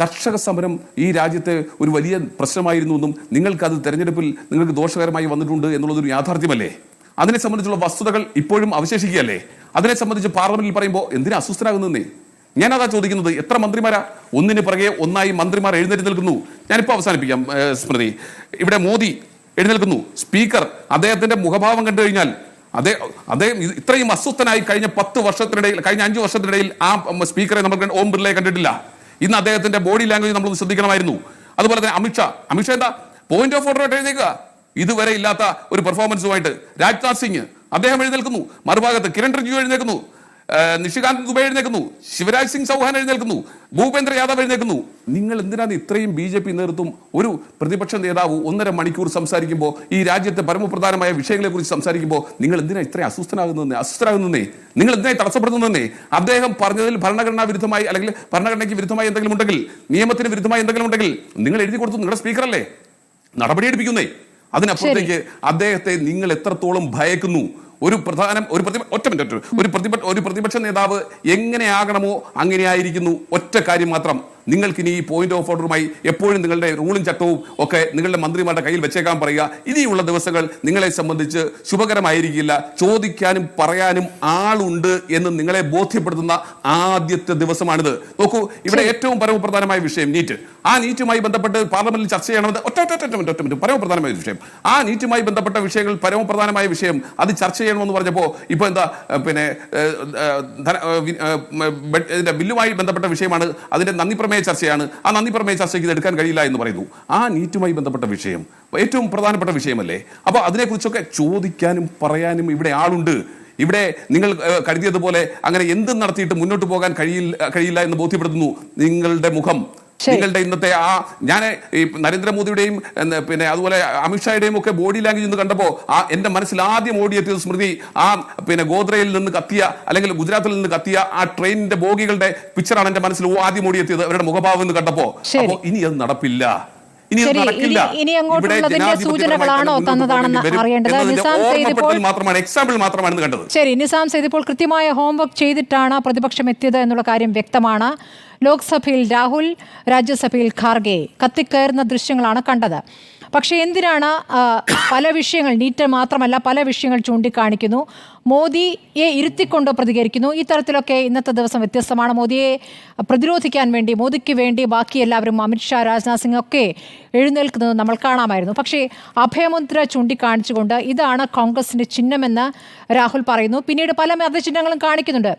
[SPEAKER 3] കർഷക സമരം ഈ രാജ്യത്തെ ഒരു വലിയ പ്രശ്നമായിരുന്നു എന്നും നിങ്ങൾക്കത് തെരഞ്ഞെടുപ്പിൽ നിങ്ങൾക്ക് ദോഷകരമായി വന്നിട്ടുണ്ട് എന്നുള്ളതൊരു യാഥാർത്ഥ്യമല്ലേ? അതിനെ സംബന്ധിച്ചുള്ള വസ്തുതകൾ ഇപ്പോഴും അവശേഷിക്കുകയല്ലേ? അതിനെ സംബന്ധിച്ച് പാർലമെന്റിൽ പറയുമ്പോൾ എന്തിനാ അസ്വസ്ഥരാകുന്നേ? ഞാനതാ ചോദിക്കുന്നത്. എത്ര മന്ത്രിമാരാ ഒന്നിന് പിറകെ ഒന്നായി മന്ത്രിമാർ എഴുന്നേറ്റ് നിൽക്കുന്നു. ഞാനിപ്പോൾ അവസാനിപ്പിക്കാം സ്മൃതി. ഇവിടെ മോദി എഴുന്നേൽക്കുന്നു, സ്പീക്കർ അദ്ദേഹത്തിന്റെ മുഖഭാവം കണ്ടു കഴിഞ്ഞാൽ അദ്ദേഹം ഇത്രയും അസ്വസ്ഥനായി കഴിഞ്ഞ 5 വർഷത്തിനിടയിൽ ആ സ്പീക്കറെ നമ്മൾ ഓം ബിർളയെ കണ്ടിട്ടില്ല. ഇന്ന് അദ്ദേഹത്തിന്റെ ബോഡി ലാംഗ്വേജ് നമ്മൾ ശ്രദ്ധിക്കണമായിരുന്നു. അതുപോലെ തന്നെ അമിത്ഷാ എന്താ പോയിന്റ് ഓഫ് ഓർഡർ ആയിട്ട് എഴുന്നേൽക്കുക, ഇതുവരെ ഇല്ലാത്ത ഒരു പെർഫോമൻസുമായിട്ട്. രാജ്നാഥ് സിംഗ് അദ്ദേഹം എഴുന്നേൽക്കുന്നു, മറുഭാഗത്ത് കിരൺ റിജിജു എഴുന്നേൽക്കുന്നു, നിഷികാന്ത് ദുബെ എഴുന്നേൽക്കുന്നു, ശിവരാജ് സിംഗ് ചൗഹാൻ എഴുന്നേൽക്കുന്നു, ഭൂപേന്ദ്ര യാദവ് എഴുന്നേൽക്കുന്നു. നിങ്ങൾ എന്തിനാണ് ഇത്രയും BJP നേതൃത്വം ഒരു പ്രതിപക്ഷ നേതാവ് 1.5 മണിക്കൂർ സംസാരിക്കുമ്പോൾ, ഈ രാജ്യത്തെ പരമപ്രധാനമായ വിഷയങ്ങളെ കുറിച്ച് സംസാരിക്കുമ്പോൾ നിങ്ങൾ എന്തിനാ ഇത്രയും അസ്വസ്ഥരാകുന്നേ? നിങ്ങൾ എന്തിനായി തടസ്സപ്പെടുത്തുന്നേ? അദ്ദേഹം പറഞ്ഞതിൽ ഭരണഘടനാ വിരുദ്ധമായി അല്ലെങ്കിൽ ഭരണഘടനയ്ക്ക് വിരുദ്ധമായി എന്തെങ്കിലും ഉണ്ടെങ്കിൽ, നിയമത്തിന് വിരുദ്ധമായി എന്തെങ്കിലും ഉണ്ടെങ്കിൽ നിങ്ങൾ എഴുതി കൊടുത്തു. നിങ്ങളുടെ സ്പീക്കറല്ലേ നടപടിയെടുപ്പിക്കുന്നേ. അതിനപ്പുറത്തേക്ക് അദ്ദേഹത്തെ നിങ്ങൾ എത്രത്തോളം ഭയക്കുന്നു? ഒരു പ്രതിപക്ഷ നേതാവ് എങ്ങനെയാകണമോ അങ്ങനെയായിരിക്കുന്നു. ഒറ്റ കാര്യം മാത്രം, നിങ്ങൾക്കിനി ഈ പോയിന്റ് ഓഫ് ഓർഡറുമായി എപ്പോഴും നിങ്ങളുടെ റൂളും ചട്ടവും ഒക്കെ നിങ്ങളുടെ മന്ത്രിമാരുടെ കയ്യിൽ വെച്ചേക്കാൻ പറയുക. ഇനിയുള്ള ദിവസങ്ങൾ നിങ്ങളെ സംബന്ധിച്ച് ശുഭകരമായിരിക്കില്ല. ചോദിക്കാനും പറയാനും ആളുണ്ട് എന്ന് നിങ്ങളെ ബോധ്യപ്പെടുത്തുന്ന ആദ്യത്തെ ദിവസമാണിത്. നോക്കൂ, ഇവിടെ ഏറ്റവും പരമപ്രധാനമായ വിഷയം നീറ്റ്. ആ നീറ്റുമായി ബന്ധപ്പെട്ട് പാർലമെന്റിൽ ചർച്ച ചെയ്യണമെന്ന് ഒറ്റ പരമപ്രധാനമായ വിഷയം. ആ നീറ്റുമായി ബന്ധപ്പെട്ട വിഷയങ്ങൾ പരമപ്രധാനമായ വിഷയം അത് ചർച്ച ചെയ്യണമെന്ന് പറഞ്ഞപ്പോൾ ഇപ്പൊ എന്താ പിന്നെ ഇതിന്റെ ബില്ലുമായി ബന്ധപ്പെട്ട വിഷയമാണ്, അതിന്റെ നന്ദിപ്രമേയ ചർച്ചയാണ്. ആ നന്ദിപ്രമേയ ചർച്ചയ്ക്ക് ഇത് എടുക്കാൻ കഴിയില്ല എന്ന് പറയുന്നു. ആ നീറ്റുമായി ബന്ധപ്പെട്ട വിഷയം ഏറ്റവും പ്രധാനപ്പെട്ട വിഷയമല്ലേ? അപ്പൊ അതിനെക്കുറിച്ചൊക്കെ ചോദിക്കാനും പറയാനും ഇവിടെ ആളുണ്ട്. ഇവിടെ നിങ്ങൾ കരുതിയതുപോലെ അങ്ങനെ എന്തും നടത്തിയിട്ട് മുന്നോട്ട് പോകാൻ കഴിയില്ല എന്ന് ബോധ്യപ്പെടുത്തുന്നു നിങ്ങളുടെ മുഖം. നിങ്ങളുടെ ഇന്നത്തെ ഞാൻ ഈ നരേന്ദ്രമോദിയുടെയും പിന്നെ അതുപോലെ അമിത്ഷായുടെയും ഒക്കെ ബോഡി ലാംഗ്വേജ് എന്ന് കണ്ടപ്പോൾ എന്റെ മനസ്സിൽ ആദ്യം ഓടിയെത്തിയത് സ്മൃതി പിന്നെ ഗോദ്രയിൽ നിന്ന് കത്തിയ അല്ലെങ്കിൽ ഗുജറാത്തിൽ നിന്ന് കത്തിയ ആ ട്രെയിനിന്റെ ബോഗികളുടെ പിക്ചറാണ് എന്റെ മനസ്സിൽ ആദ്യം ഓടിയെത്തിയത് അവരുടെ മുഖഭാവം എന്ന് കണ്ടപ്പോ. അപ്പോൾ ഇനി അത് നടപ്പില്ല.
[SPEAKER 1] ഇനി അങ്ങോട്ടുള്ളതിന്റെ സൂചനകളാണോ തന്നതാണെന്ന് അറിയേണ്ടത്.
[SPEAKER 3] എക്സാമ്പിൾ മാത്രമാണ് കണ്ടത്.
[SPEAKER 1] ശരി, നിസാം സെയ്ദ് ഇപ്പോൾ കൃത്യമായ ഹോംവർക്ക് ചെയ്തിട്ടാണ് പ്രതിപക്ഷം എത്തിയത് എന്നുള്ള കാര്യം വ്യക്തമാണ്. ലോക്സഭയിൽ രാഹുൽ, രാജ്യസഭയിൽ ഖാർഗെ കത്തിക്കയറുന്ന ദൃശ്യങ്ങളാണ് കണ്ടത്. പക്ഷേ എന്തിനാണ് പല വിഷയങ്ങൾ, നീറ്റ് മാത്രമല്ല പല വിഷയങ്ങൾ ചൂണ്ടിക്കാണിക്കുന്നു, മോദിയെ ഇരുത്തിക്കൊണ്ട് പ്രതികരിക്കുന്നു. ഇത്തരത്തിലൊക്കെ ഇന്നത്തെ ദിവസം വ്യത്യസ്തമാണ്. മോദിയെ പ്രതിരോധിക്കാൻ വേണ്ടി, മോദിക്ക് വേണ്ടി ബാക്കി എല്ലാവരും അമിത്ഷാ, രാജ്നാഥ് സിംഗ് ഒക്കെ എഴുന്നേൽക്കുന്നത് നമ്മൾ കാണാമായിരുന്നു. പക്ഷേ അഭയമുദ്ര ചൂണ്ടിക്കാണിച്ചുകൊണ്ട് ഇതാണ് കോൺഗ്രസിന്റെ ചിഹ്നമെന്ന് രാഹുൽ പറയുന്നു. പിന്നീട് പല മതചിഹ്നങ്ങളും കാണിക്കുന്നുണ്ട്.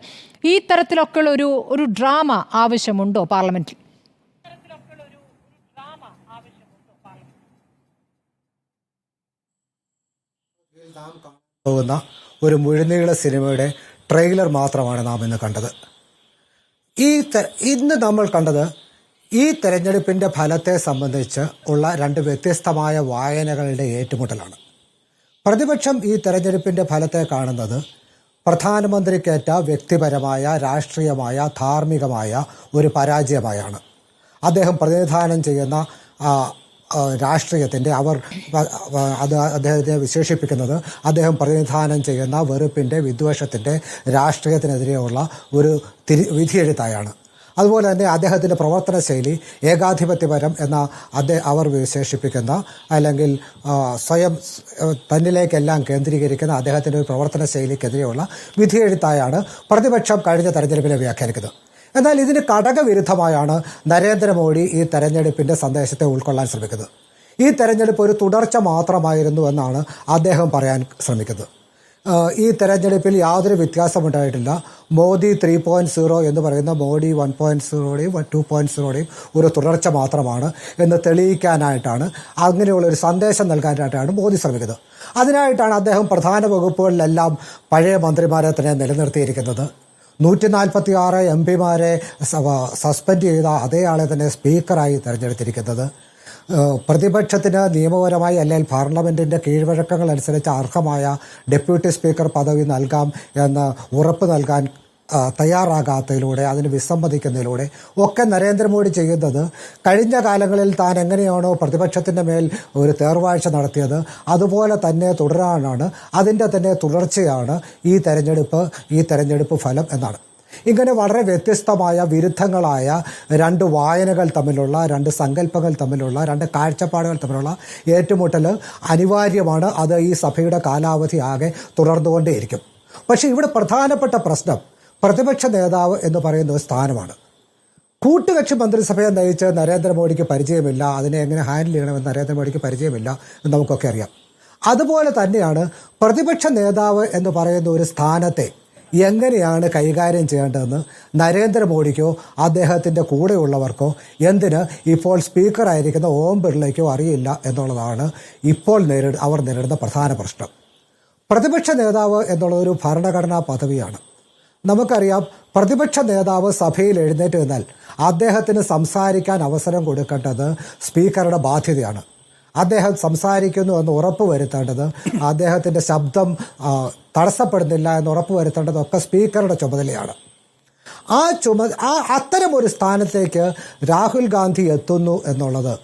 [SPEAKER 1] ഈ തരത്തിലൊക്കെയുള്ള ഒരു ഡ്രാമ ആവശ്യമുണ്ടോ പാർലമെന്റിൽ?
[SPEAKER 4] പോകുന്ന ഒരു മുഴുനീള സിനിമയുടെ ട്രെയിലർ മാത്രമാണ് നാം ഇന്ന് കണ്ടത്. ഇന്ന് നമ്മൾ കണ്ടത് ഈ തെരഞ്ഞെടുപ്പിന്റെ ഫലത്തെ സംബന്ധിച്ച് ഉള്ള രണ്ട് വ്യത്യസ്തമായ വായനകളുടെ ഏറ്റുമുട്ടലാണ്. പ്രതിപക്ഷം ഈ തെരഞ്ഞെടുപ്പിന്റെ ഫലത്തെ കാണുന്നത് പ്രധാനമന്ത്രിക്കേറ്റ വ്യക്തിപരമായ, രാഷ്ട്രീയമായ, ധാർമ്മികമായ ഒരു പരാജയമായാണ്. അദ്ദേഹം പ്രതിനിധാനം ചെയ്യുന്ന രാഷ്ട്രീയത്തിൻ്റെ അദ്ദേഹത്തെ വിശേഷിപ്പിക്കുന്നത് അദ്ദേഹം പ്രതിനിധാനം ചെയ്യുന്ന വെറുപ്പിൻ്റെ, വിദ്വേഷത്തിൻ്റെ, രാഷ്ട്രീയത്തിനെതിരെയുള്ള ഒരു വിധിയെഴുത്തായാണ്. അതുപോലെ തന്നെ അദ്ദേഹത്തിൻ്റെ പ്രവർത്തന ശൈലി ഏകാധിപത്യപരം എന്ന അവർ വിശേഷിപ്പിക്കുന്ന, അല്ലെങ്കിൽ സ്വയം തന്നിലേക്കെല്ലാം കേന്ദ്രീകരിക്കുന്ന അദ്ദേഹത്തിൻ്റെ ഒരു പ്രവർത്തന ശൈലിക്കെതിരെയുള്ള വിധിയെഴുത്തായാണ് പ്രതിപക്ഷം കഴിഞ്ഞ തെരഞ്ഞെടുപ്പിനെ വ്യാഖ്യാനിക്കുന്നത്. എന്നാൽ ഇതിന് ഘടകവിരുദ്ധമായാണ് നരേന്ദ്രമോദി ഈ തെരഞ്ഞെടുപ്പിന്റെ സന്ദേശത്തെ ഉൾക്കൊള്ളാൻ ശ്രമിക്കുന്നത്. ഈ തെരഞ്ഞെടുപ്പ് ഒരു തുടർച്ച മാത്രമായിരുന്നു എന്നാണ് അദ്ദേഹം പറയാൻ ശ്രമിക്കുന്നത്. ഈ തെരഞ്ഞെടുപ്പിൽ യാതൊരു വ്യത്യാസമുണ്ടായിട്ടില്ല. മോദി 3.0 എന്ന് പറയുന്ന മോദി 1.0യുടെയും 2.0യുടെയും ഒരു തുടർച്ച മാത്രമാണ് എന്ന് തെളിയിക്കാനായിട്ടാണ്, അങ്ങനെയുള്ളൊരു സന്ദേശം നൽകാനായിട്ടാണ് മോദി ശ്രമിക്കുന്നത്. അതിനായിട്ടാണ് അദ്ദേഹം പ്രധാന വകുപ്പുകളിലെല്ലാം പഴയ മന്ത്രിമാരെ തന്നെ നിലനിർത്തിയിരിക്കുന്നത്. 146 MP-മാരെ സസ്പെൻഡ് ചെയ്ത അതേ ആളെ തന്നെ സ്പീക്കറായി തിരഞ്ഞെടുത്തിരിക്കുന്നത്. പ്രതിപക്ഷത്തിന് നിയമപരമായി അല്ലെങ്കിൽ പാർലമെന്റിന്റെ കീഴ്വഴക്കങ്ങൾ അനുസരിച്ച് അർഹമായ ഡെപ്യൂട്ടി സ്പീക്കർ പദവി നൽകാം എന്ന് ഉറപ്പ് നൽകാൻ തയ്യാറാകാത്തതിലൂടെ, അതിന് വിസമ്മതിക്കുന്നതിലൂടെ ഒക്കെ നരേന്ദ്രമോദി ചെയ്യുന്നത് കഴിഞ്ഞ കാലങ്ങളിൽ താൻ എങ്ങനെയാണോ പ്രതിപക്ഷത്തിൻ്റെ മേൽ ഒരു തേർവാഴ്ച നടത്തിയത് അതുപോലെ തന്നെ തുടരാനാണ്, അതിൻ്റെ തന്നെ തുടർച്ചയാണ് ഈ തെരഞ്ഞെടുപ്പ് ഫലം എന്നാണ്. ഇങ്ങനെ വളരെ വ്യത്യസ്തമായ, വിരുദ്ധങ്ങളായ രണ്ട് വായനകൾ തമ്മിലുള്ള, രണ്ട് സങ്കല്പങ്ങൾ തമ്മിലുള്ള, രണ്ട് കാഴ്ചപ്പാടുകൾ തമ്മിലുള്ള ഏറ്റുമുട്ടൽ അനിവാര്യമാണ്. അത് ഈ സഭയുടെ കാലാവധി ആകെ തുടർന്നുകൊണ്ടേയിരിക്കും. പക്ഷേ ഇവിടെ പ്രധാനപ്പെട്ട പ്രശ്നം പ്രതിപക്ഷ നേതാവ് എന്ന് പറയുന്ന ഒരു സ്ഥാനമാണ്. കൂട്ടുകക്ഷി മന്ത്രിസഭയെ നയിച്ച് നരേന്ദ്രമോദിക്ക് പരിചയമില്ല, അതിനെ എങ്ങനെ ഹാൻഡിൽ ചെയ്യണമെന്ന് നരേന്ദ്രമോദിക്ക് പരിചയമില്ല എന്ന് നമുക്കൊക്കെ അറിയാം. അതുപോലെ തന്നെയാണ് പ്രതിപക്ഷ നേതാവ് എന്ന് പറയുന്ന ഒരു സ്ഥാനത്തെ എങ്ങനെയാണ് കൈകാര്യം ചെയ്യേണ്ടതെന്ന് നരേന്ദ്രമോദിക്കോ അദ്ദേഹത്തിൻ്റെ കൂടെയുള്ളവർക്കോ, എന്തിന് ഇപ്പോൾ സ്പീക്കറായിരിക്കുന്ന ഓം ബിർളയ്ക്കോ അറിയില്ല എന്നുള്ളതാണ് ഇപ്പോൾ അവർ നേരിടുന്ന പ്രധാന പ്രശ്നം. പ്രതിപക്ഷ നേതാവ് എന്നുള്ളതൊരു ഭരണഘടനാ പദവിയാണ്. നമുക്കറിയാം, പ്രതിപക്ഷ നേതാവ് സഭയിൽ എഴുന്നേറ്റ് നിന്നാൽ അദ്ദേഹത്തിന് സംസാരിക്കാൻ അവസരം കൊടുക്കേണ്ടത് സ്പീക്കറുടെ ബാധ്യതയാണ്. അദ്ദേഹം സംസാരിക്കുന്നു എന്ന് ഉറപ്പ് വരുത്തേണ്ടത്, അദ്ദേഹത്തിൻ്റെ ശബ്ദം തടസ്സപ്പെടുന്നില്ല എന്ന് ഉറപ്പ് വരുത്തേണ്ടതൊക്കെ സ്പീക്കറുടെ ചുമതലയാണ്. അത്തരമൊരു സ്ഥാനത്തേക്ക് രാഹുൽ ഗാന്ധി എത്തുന്നു എന്നുള്ളത്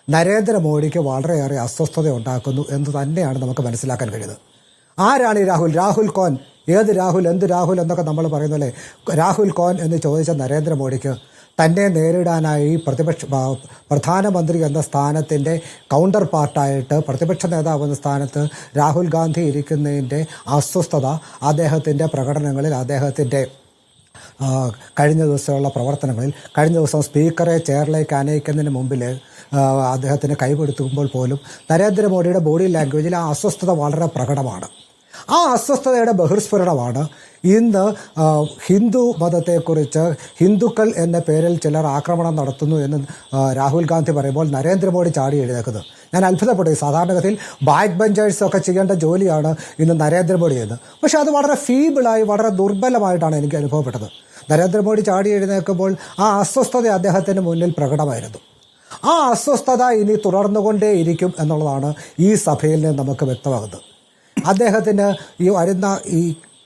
[SPEAKER 4] നരേന്ദ്രമോദിക്ക് വളരെയേറെ അസ്വസ്ഥത ഉണ്ടാക്കുന്നു എന്ന് തന്നെയാണ് നമുക്ക് മനസ്സിലാക്കാൻ കഴിയുന്നത്. ആരാണ് ഈ രാഹുൽ കോൻ, ഏത് രാഹുൽ, എന്ത് രാഹുൽ എന്നൊക്കെ നമ്മൾ പറയുന്നല്ലേ, രാഹുൽ കോൻ എന്ന് ചോദിച്ച നരേന്ദ്രമോദിക്ക് തന്നെ നേരിടാനായി പ്രധാനമന്ത്രി എന്ന സ്ഥാനത്തിൻ്റെ കൗണ്ടർ പാർട്ടായിട്ട് പ്രതിപക്ഷ നേതാവ് എന്ന സ്ഥാനത്ത് രാഹുൽ ഗാന്ധി ഇരിക്കുന്നതിൻ്റെ അസ്വസ്ഥത അദ്ദേഹത്തിൻ്റെ പ്രകടനങ്ങളിൽ, അദ്ദേഹത്തിൻ്റെ കഴിഞ്ഞ ദിവസമുള്ള പ്രവർത്തനങ്ങളിൽ, കഴിഞ്ഞ ദിവസം സ്പീക്കറെ ചെയറിലേക്ക് അനയിക്കുന്നതിന് മുമ്പിൽ അദ്ദേഹത്തിന് കൈകൊടുക്കുമ്പോൾ പോലും നരേന്ദ്രമോദിയുടെ ബോഡി ലാംഗ്വേജിൽ ആ അസ്വസ്ഥത വളരെ പ്രകടമാണ്. ആ അസ്വസ്ഥതയുടെ ബഹിർസ്ഫുരണമാണ് ഇന്ന് ഹിന്ദു മതത്തെക്കുറിച്ച് ഹിന്ദുക്കൾ എന്ന പേരിൽ ചിലർ ആക്രമണം നടത്തുന്നു എന്ന് രാഹുൽ ഗാന്ധി പറയുമ്പോൾ നരേന്ദ്രമോദി ചാടി എഴുന്നേക്കുന്നത്. ഞാൻ അത്ഭുതപ്പെട്ടു. സാധാരണഗതിയിൽ ബാക്ക് ബെഞ്ചേഴ്സൊക്കെ ചെയ്യേണ്ട ജോലിയാണ് ഇന്ന് നരേന്ദ്രമോദി ചെയ്യുന്നത്. പക്ഷേ അത് വളരെ ഫീബിളായി, വളരെ ദുർബലമായിട്ടാണ് എനിക്ക് അനുഭവപ്പെട്ടത്. നരേന്ദ്രമോദി ചാടി എഴുന്നേൽക്കുമ്പോൾ ആ അസ്വസ്ഥത അദ്ദേഹത്തിന് മുന്നിൽ പ്രകടമായിരുന്നു. ആ അസ്വസ്ഥത ഇനി തുടർന്നുകൊണ്ടേയിരിക്കും എന്നുള്ളതാണ് ഈ സഭയിൽ നിന്ന് നമുക്ക് വ്യക്തമാകുന്നത്. അദ്ദേഹത്തിന് ഈ വരുന്ന ഈ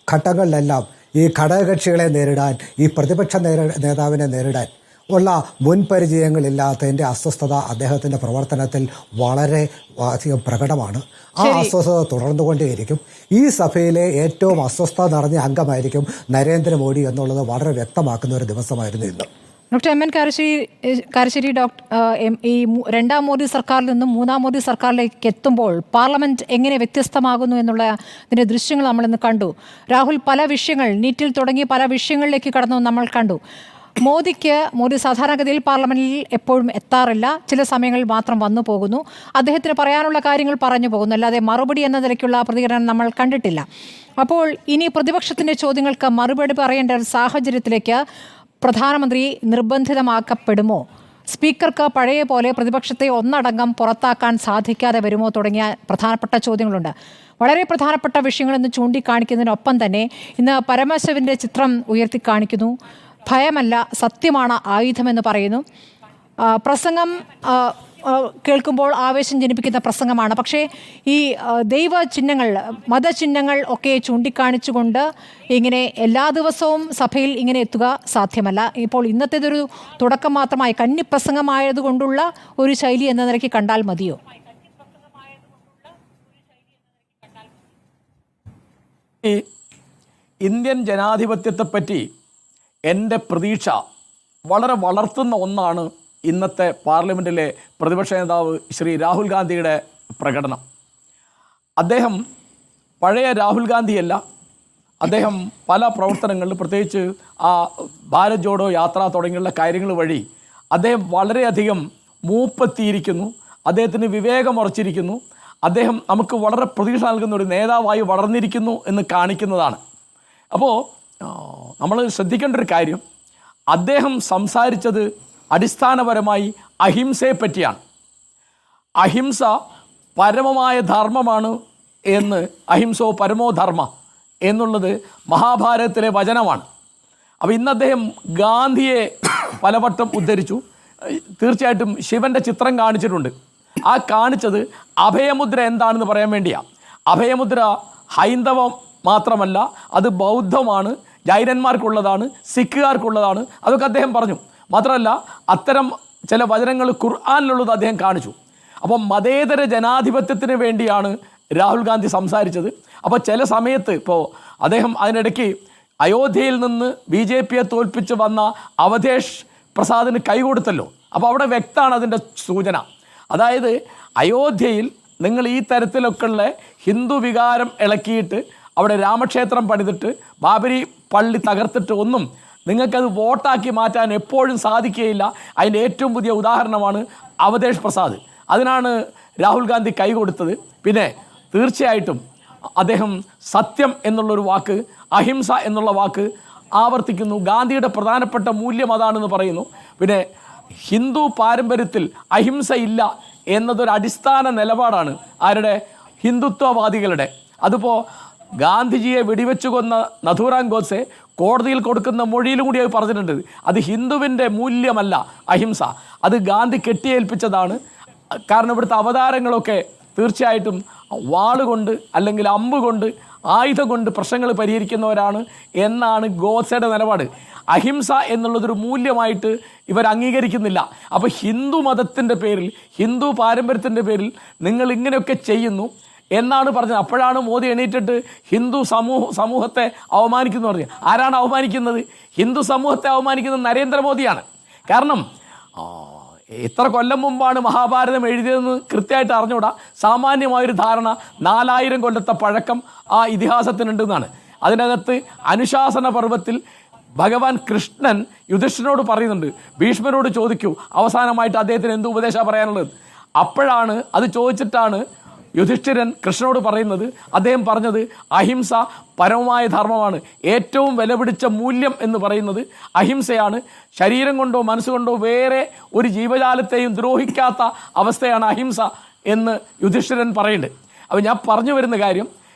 [SPEAKER 4] ഘട്ടങ്ങളിലെല്ലാം ഈ ഘടകകക്ഷികളെ നേരിടാൻ, ഈ പ്രതിപക്ഷ നേതാവിനെ നേരിടാൻ ഉള്ള മുൻപരിചയങ്ങളില്ലാത്തതിൻ്റെ അസ്വസ്ഥത അദ്ദേഹത്തിൻ്റെ പ്രവർത്തനത്തിൽ വളരെ അധികം പ്രകടമാണ്. ആ അസ്വസ്ഥത തുടർന്നുകൊണ്ടേയിരിക്കും. ഈ സഭയിലെ ഏറ്റവും അസ്വസ്ഥത നിറഞ്ഞ അംഗമായിരിക്കും നരേന്ദ്രമോദി എന്നുള്ളത് വളരെ വ്യക്തമാക്കുന്ന ഒരു ദിവസമായിരുന്നു ഇന്ന്.
[SPEAKER 1] ഡോക്ടർ എം എൻ കാരശ്ശേരി, ഈ രണ്ടാം മോദി സർക്കാരിൽ നിന്നും മൂന്നാം മോദി സർക്കാരിലേക്ക് എത്തുമ്പോൾ പാർലമെന്റ് എങ്ങനെ വ്യത്യസ്തമാകുന്നു എന്നുള്ള ഇതിൻ്റെ ദൃശ്യങ്ങൾ നമ്മളിന്ന് കണ്ടു. രാഹുൽ പല വിഷയങ്ങൾ, നീറ്റിൽ തുടങ്ങി പല വിഷയങ്ങളിലേക്ക് കടന്നു നമ്മൾ കണ്ടു. മോദി സാധാരണഗതിയിൽ പാർലമെന്റിൽ എപ്പോഴും എത്താറില്ല, ചില സമയങ്ങളിൽ മാത്രം വന്നു പോകുന്നു. അദ്ദേഹത്തിന് പറയാനുള്ള കാര്യങ്ങൾ പറഞ്ഞു പോകുന്നു, അല്ലാതെ മറുപടി എന്ന നിലയ്ക്കുള്ള പ്രതികരണം നമ്മൾ കണ്ടിട്ടില്ല. അപ്പോൾ ഇനി പ്രതിപക്ഷത്തിൻ്റെ ചോദ്യങ്ങൾക്ക് മറുപടി പറയേണ്ട ഒരു സാഹചര്യത്തിലേക്ക് പ്രധാനമന്ത്രി നിർബന്ധിതമാക്കപ്പെടുമോ? സ്പീക്കർക്ക് പഴയ പോലെ പ്രതിപക്ഷത്തെ ഒന്നടങ്കം പുറത്താക്കാൻ സാധിക്കാതെ വരുമോ തുടങ്ങിയ പ്രധാനപ്പെട്ട ചോദ്യങ്ങളുണ്ട്. വളരെ പ്രധാനപ്പെട്ട വിഷയങ്ങളെന്ന് ചൂണ്ടിക്കാണിക്കുന്നതിനൊപ്പം തന്നെ ഇന്ന് പരമശിവന്റെ ചിത്രം ഉയർത്തിക്കാണിക്കുന്നു. ഭയമല്ല, സത്യമാണ് ആയുധമെന്ന് പറയുന്നു. പ്രസംഗം കേൾക്കുമ്പോൾ ആവേശം ജനിപ്പിക്കുന്ന പ്രസംഗമാണ്. പക്ഷേ ഈ ദൈവ ചിഹ്നങ്ങൾ, മതചിഹ്നങ്ങൾ ഒക്കെ ചൂണ്ടിക്കാണിച്ചുകൊണ്ട് ഇങ്ങനെ എല്ലാ ദിവസവും സഭയിൽ ഇങ്ങനെ എത്തുക സാധ്യമല്ല. ഇപ്പോൾ ഇന്നത്തേതൊരു തുടക്കം മാത്രമായി കന്നിപ്രസംഗമായതുകൊണ്ടുള്ള ഒരു ശൈലി എന്ന നിലയ്ക്ക് കണ്ടാൽ മതിയോ?
[SPEAKER 5] ഈ ഇന്ത്യൻ ജനാധിപത്യത്തെപ്പറ്റി എൻ്റെ പ്രതീക്ഷ വളരെ വളർത്തുന്ന ഒന്നാണ് ഇന്നത്തെ പാർലമെൻറ്റിലെ പ്രതിപക്ഷ നേതാവ് ശ്രീ രാഹുൽ ഗാന്ധിയുടെ പ്രകടനം. അദ്ദേഹം പഴയ രാഹുൽ ഗാന്ധിയല്ല. അദ്ദേഹം പല പ്രവർത്തനങ്ങളിൽ, പ്രത്യേകിച്ച് ആ ഭാരത് ജോഡോ യാത്ര തുടങ്ങിയുള്ള കാര്യങ്ങൾ വഴി അദ്ദേഹം വളരെയധികം മൂപ്പെത്തിയിരിക്കുന്നു. അദ്ദേഹത്തിന് വിവേകമുറച്ചിരിക്കുന്നു. അദ്ദേഹം നമുക്ക് വളരെ പ്രതീക്ഷ നൽകുന്ന ഒരു നേതാവായി വളർന്നിരിക്കുന്നു എന്ന് കാണിക്കുന്നതാണ്. അപ്പോൾ നമ്മൾ ശ്രദ്ധിക്കേണ്ട ഒരു കാര്യം, അദ്ദേഹം സംസാരിച്ചത് അടിസ്ഥാനപരമായി അഹിംസയെ പറ്റിയാണ്. അഹിംസ പരമമായ ധർമ്മമാണ് എന്ന്, അഹിംസോ പരമോ ധർമ്മ എന്നുള്ളത് മഹാഭാരതത്തിലെ വചനമാണ്. അപ്പോൾ ഇന്ന് അദ്ദേഹം ഗാന്ധിയെ പലവട്ടം ഉദ്ധരിച്ചു. തീർച്ചയായിട്ടും ശിവൻ്റെ ചിത്രം കാണിച്ചിട്ടുണ്ട്. ആ കാണിച്ചത് അഭയമുദ്ര എന്താണെന്ന് പറയാൻ വേണ്ടിയാണ്. അഭയമുദ്ര ഹൈന്ദവം മാത്രമല്ല, അത് ബൗദ്ധമാണ്, ജൈനന്മാർക്കുള്ളതാണ്, സിഖുകാർക്കുള്ളതാണ്. അതൊക്കെ അദ്ദേഹം പറഞ്ഞു. മാത്രമല്ല അത്തരം ചില വചനങ്ങൾ ഖുർആനിലുള്ളത് അദ്ദേഹം കാണിച്ചു. അപ്പം മതേതര ജനാധിപത്യത്തിന് വേണ്ടിയാണ് രാഹുൽ ഗാന്ധി സംസാരിച്ചത്. അപ്പോൾ ചില സമയത്ത് ഇപ്പോൾ അദ്ദേഹം അതിനിടയ്ക്ക് അയോധ്യയിൽ നിന്ന് BJPയെ തോൽപ്പിച്ച് വന്ന അവധേഷ് പ്രസാദിന് കൈകൊടുത്തല്ലോ. അപ്പോൾ അവിടെ വ്യക്തമാണ് അതിൻ്റെ സൂചന. അതായത് അയോധ്യയിൽ നിങ്ങൾ ഈ തരത്തിലൊക്കെയുള്ള ഹിന്ദു വികാരം ഇളക്കിയിട്ട് അവിടെ രാമക്ഷേത്രം പണിതിട്ട് ബാബരി പള്ളി തകർത്തിട്ട് ഒന്നും നിങ്ങൾക്കത് വോട്ടാക്കി മാറ്റാൻ എപ്പോഴും സാധിക്കുകയില്ല. അതിൻ്റെ ഏറ്റവും പുതിയ ഉദാഹരണമാണ് അവധേഷ് പ്രസാദ്. അതിനാണ് രാഹുൽ ഗാന്ധി കൈ കൊടുത്തത്. പിന്നെ തീർച്ചയായിട്ടും അദ്ദേഹം സത്യം എന്നുള്ളൊരു വാക്ക്, അഹിംസ എന്നുള്ള വാക്ക് ആവർത്തിക്കുന്നു. ഗാന്ധിയുടെ പ്രധാനപ്പെട്ട മൂല്യം അതാണെന്ന് പറയുന്നു. പിന്നെ ഹിന്ദു പാരമ്പര്യത്തിൽ അഹിംസ ഇല്ല എന്നതൊരു അടിസ്ഥാന നിലപാടാണ് ആരുടെ? ഹിന്ദുത്വവാദികളുടെ. അതിപ്പോൾ ഗാന്ധിജിയെ വെടിവെച്ചു കൊന്ന നഥൂറാം ഗോഡ്സെ കോടതിയിൽ കൊടുക്കുന്ന മൊഴിയിലും കൂടി അത് പറഞ്ഞിട്ടുണ്ട്. അത് ഹിന്ദുവിൻ്റെ മൂല്യമല്ല അഹിംസ, അത് ഗാന്ധി കെട്ടിയേൽപ്പിച്ചതാണ്. കാരണം ഇവിടുത്തെ അവതാരങ്ങളൊക്കെ തീർച്ചയായിട്ടും വാളുകൊണ്ട് അല്ലെങ്കിൽ അമ്പ് കൊണ്ട്, ആയുധം കൊണ്ട് പ്രശ്നങ്ങൾ പരിഹരിക്കുന്നവരാണ് എന്നാണ് ഗോഡ്സെയുടെ നിലപാട്. അഹിംസ എന്നുള്ളതൊരു മൂല്യമായിട്ട് ഇവർ അംഗീകരിക്കുന്നില്ല. അപ്പോൾ ഹിന്ദു മതത്തിൻ്റെ പേരിൽ, ഹിന്ദു പാരമ്പര്യത്തിൻ്റെ പേരിൽ നിങ്ങൾ ഇങ്ങനെയൊക്കെ ചെയ്യുന്നു എന്നാണ് പറഞ്ഞത്. അപ്പോഴാണ് മോദി എണീറ്റിട്ട് ഹിന്ദു സമൂഹത്തെ അവമാനിക്കുന്നു പറഞ്ഞു. ആരാണ് അവമാനിക്കുന്നത്? ഹിന്ദു സമൂഹത്തെ അവമാനിക്കുന്നത് നരേന്ദ്രമോദിയാണ്. കാരണം എത്ര കൊല്ലം മുമ്പാണ് മഹാഭാരതം എഴുതിയതെന്ന് കൃത്യമായിട്ട് അറിഞ്ഞുകൂടാ. സാമാന്യമായൊരു ധാരണ 4000 കൊല്ലത്തെ പഴക്കം ആ ഇതിഹാസത്തിനുണ്ടെന്നാണ്. അതിനകത്ത് അനുശാസന പർവ്വത്തിൽ ഭഗവാൻ കൃഷ്ണൻ യുധിഷ്ഠിരനോട് പറയുന്നുണ്ട്, ഭീഷ്മരോട് ചോദിക്കൂ അവസാനമായിട്ട് അദ്ദേഹത്തിന് എന്ത് ഉപദേശമാണ് പറയാനുള്ളത്. അപ്പോഴാണ് അത് ചോദിച്ചിട്ടാണ് യുധിഷ്ഠിരൻ കൃഷ്ണനോട് പറയുന്നത്, അദ്ദേഹം പറഞ്ഞത് അഹിംസ പരമമായ ധർമ്മമാണ്, ഏറ്റവും വിലപിടിച്ച മൂല്യം എന്ന് പറയുന്നത് അഹിംസയാണ്, ശരീരം കൊണ്ടോ മനസ്സുകൊണ്ടോ വേറെ ഒരു ജീവജാലത്തെയും ദ്രോഹിക്കാത്ത അവസ്ഥയാണ് അഹിംസ എന്ന് യുധിഷ്ഠിരൻ പറയുന്നുണ്ട്. അപ്പോൾ ഞാൻ പറഞ്ഞു വരുന്ന കാര്യം,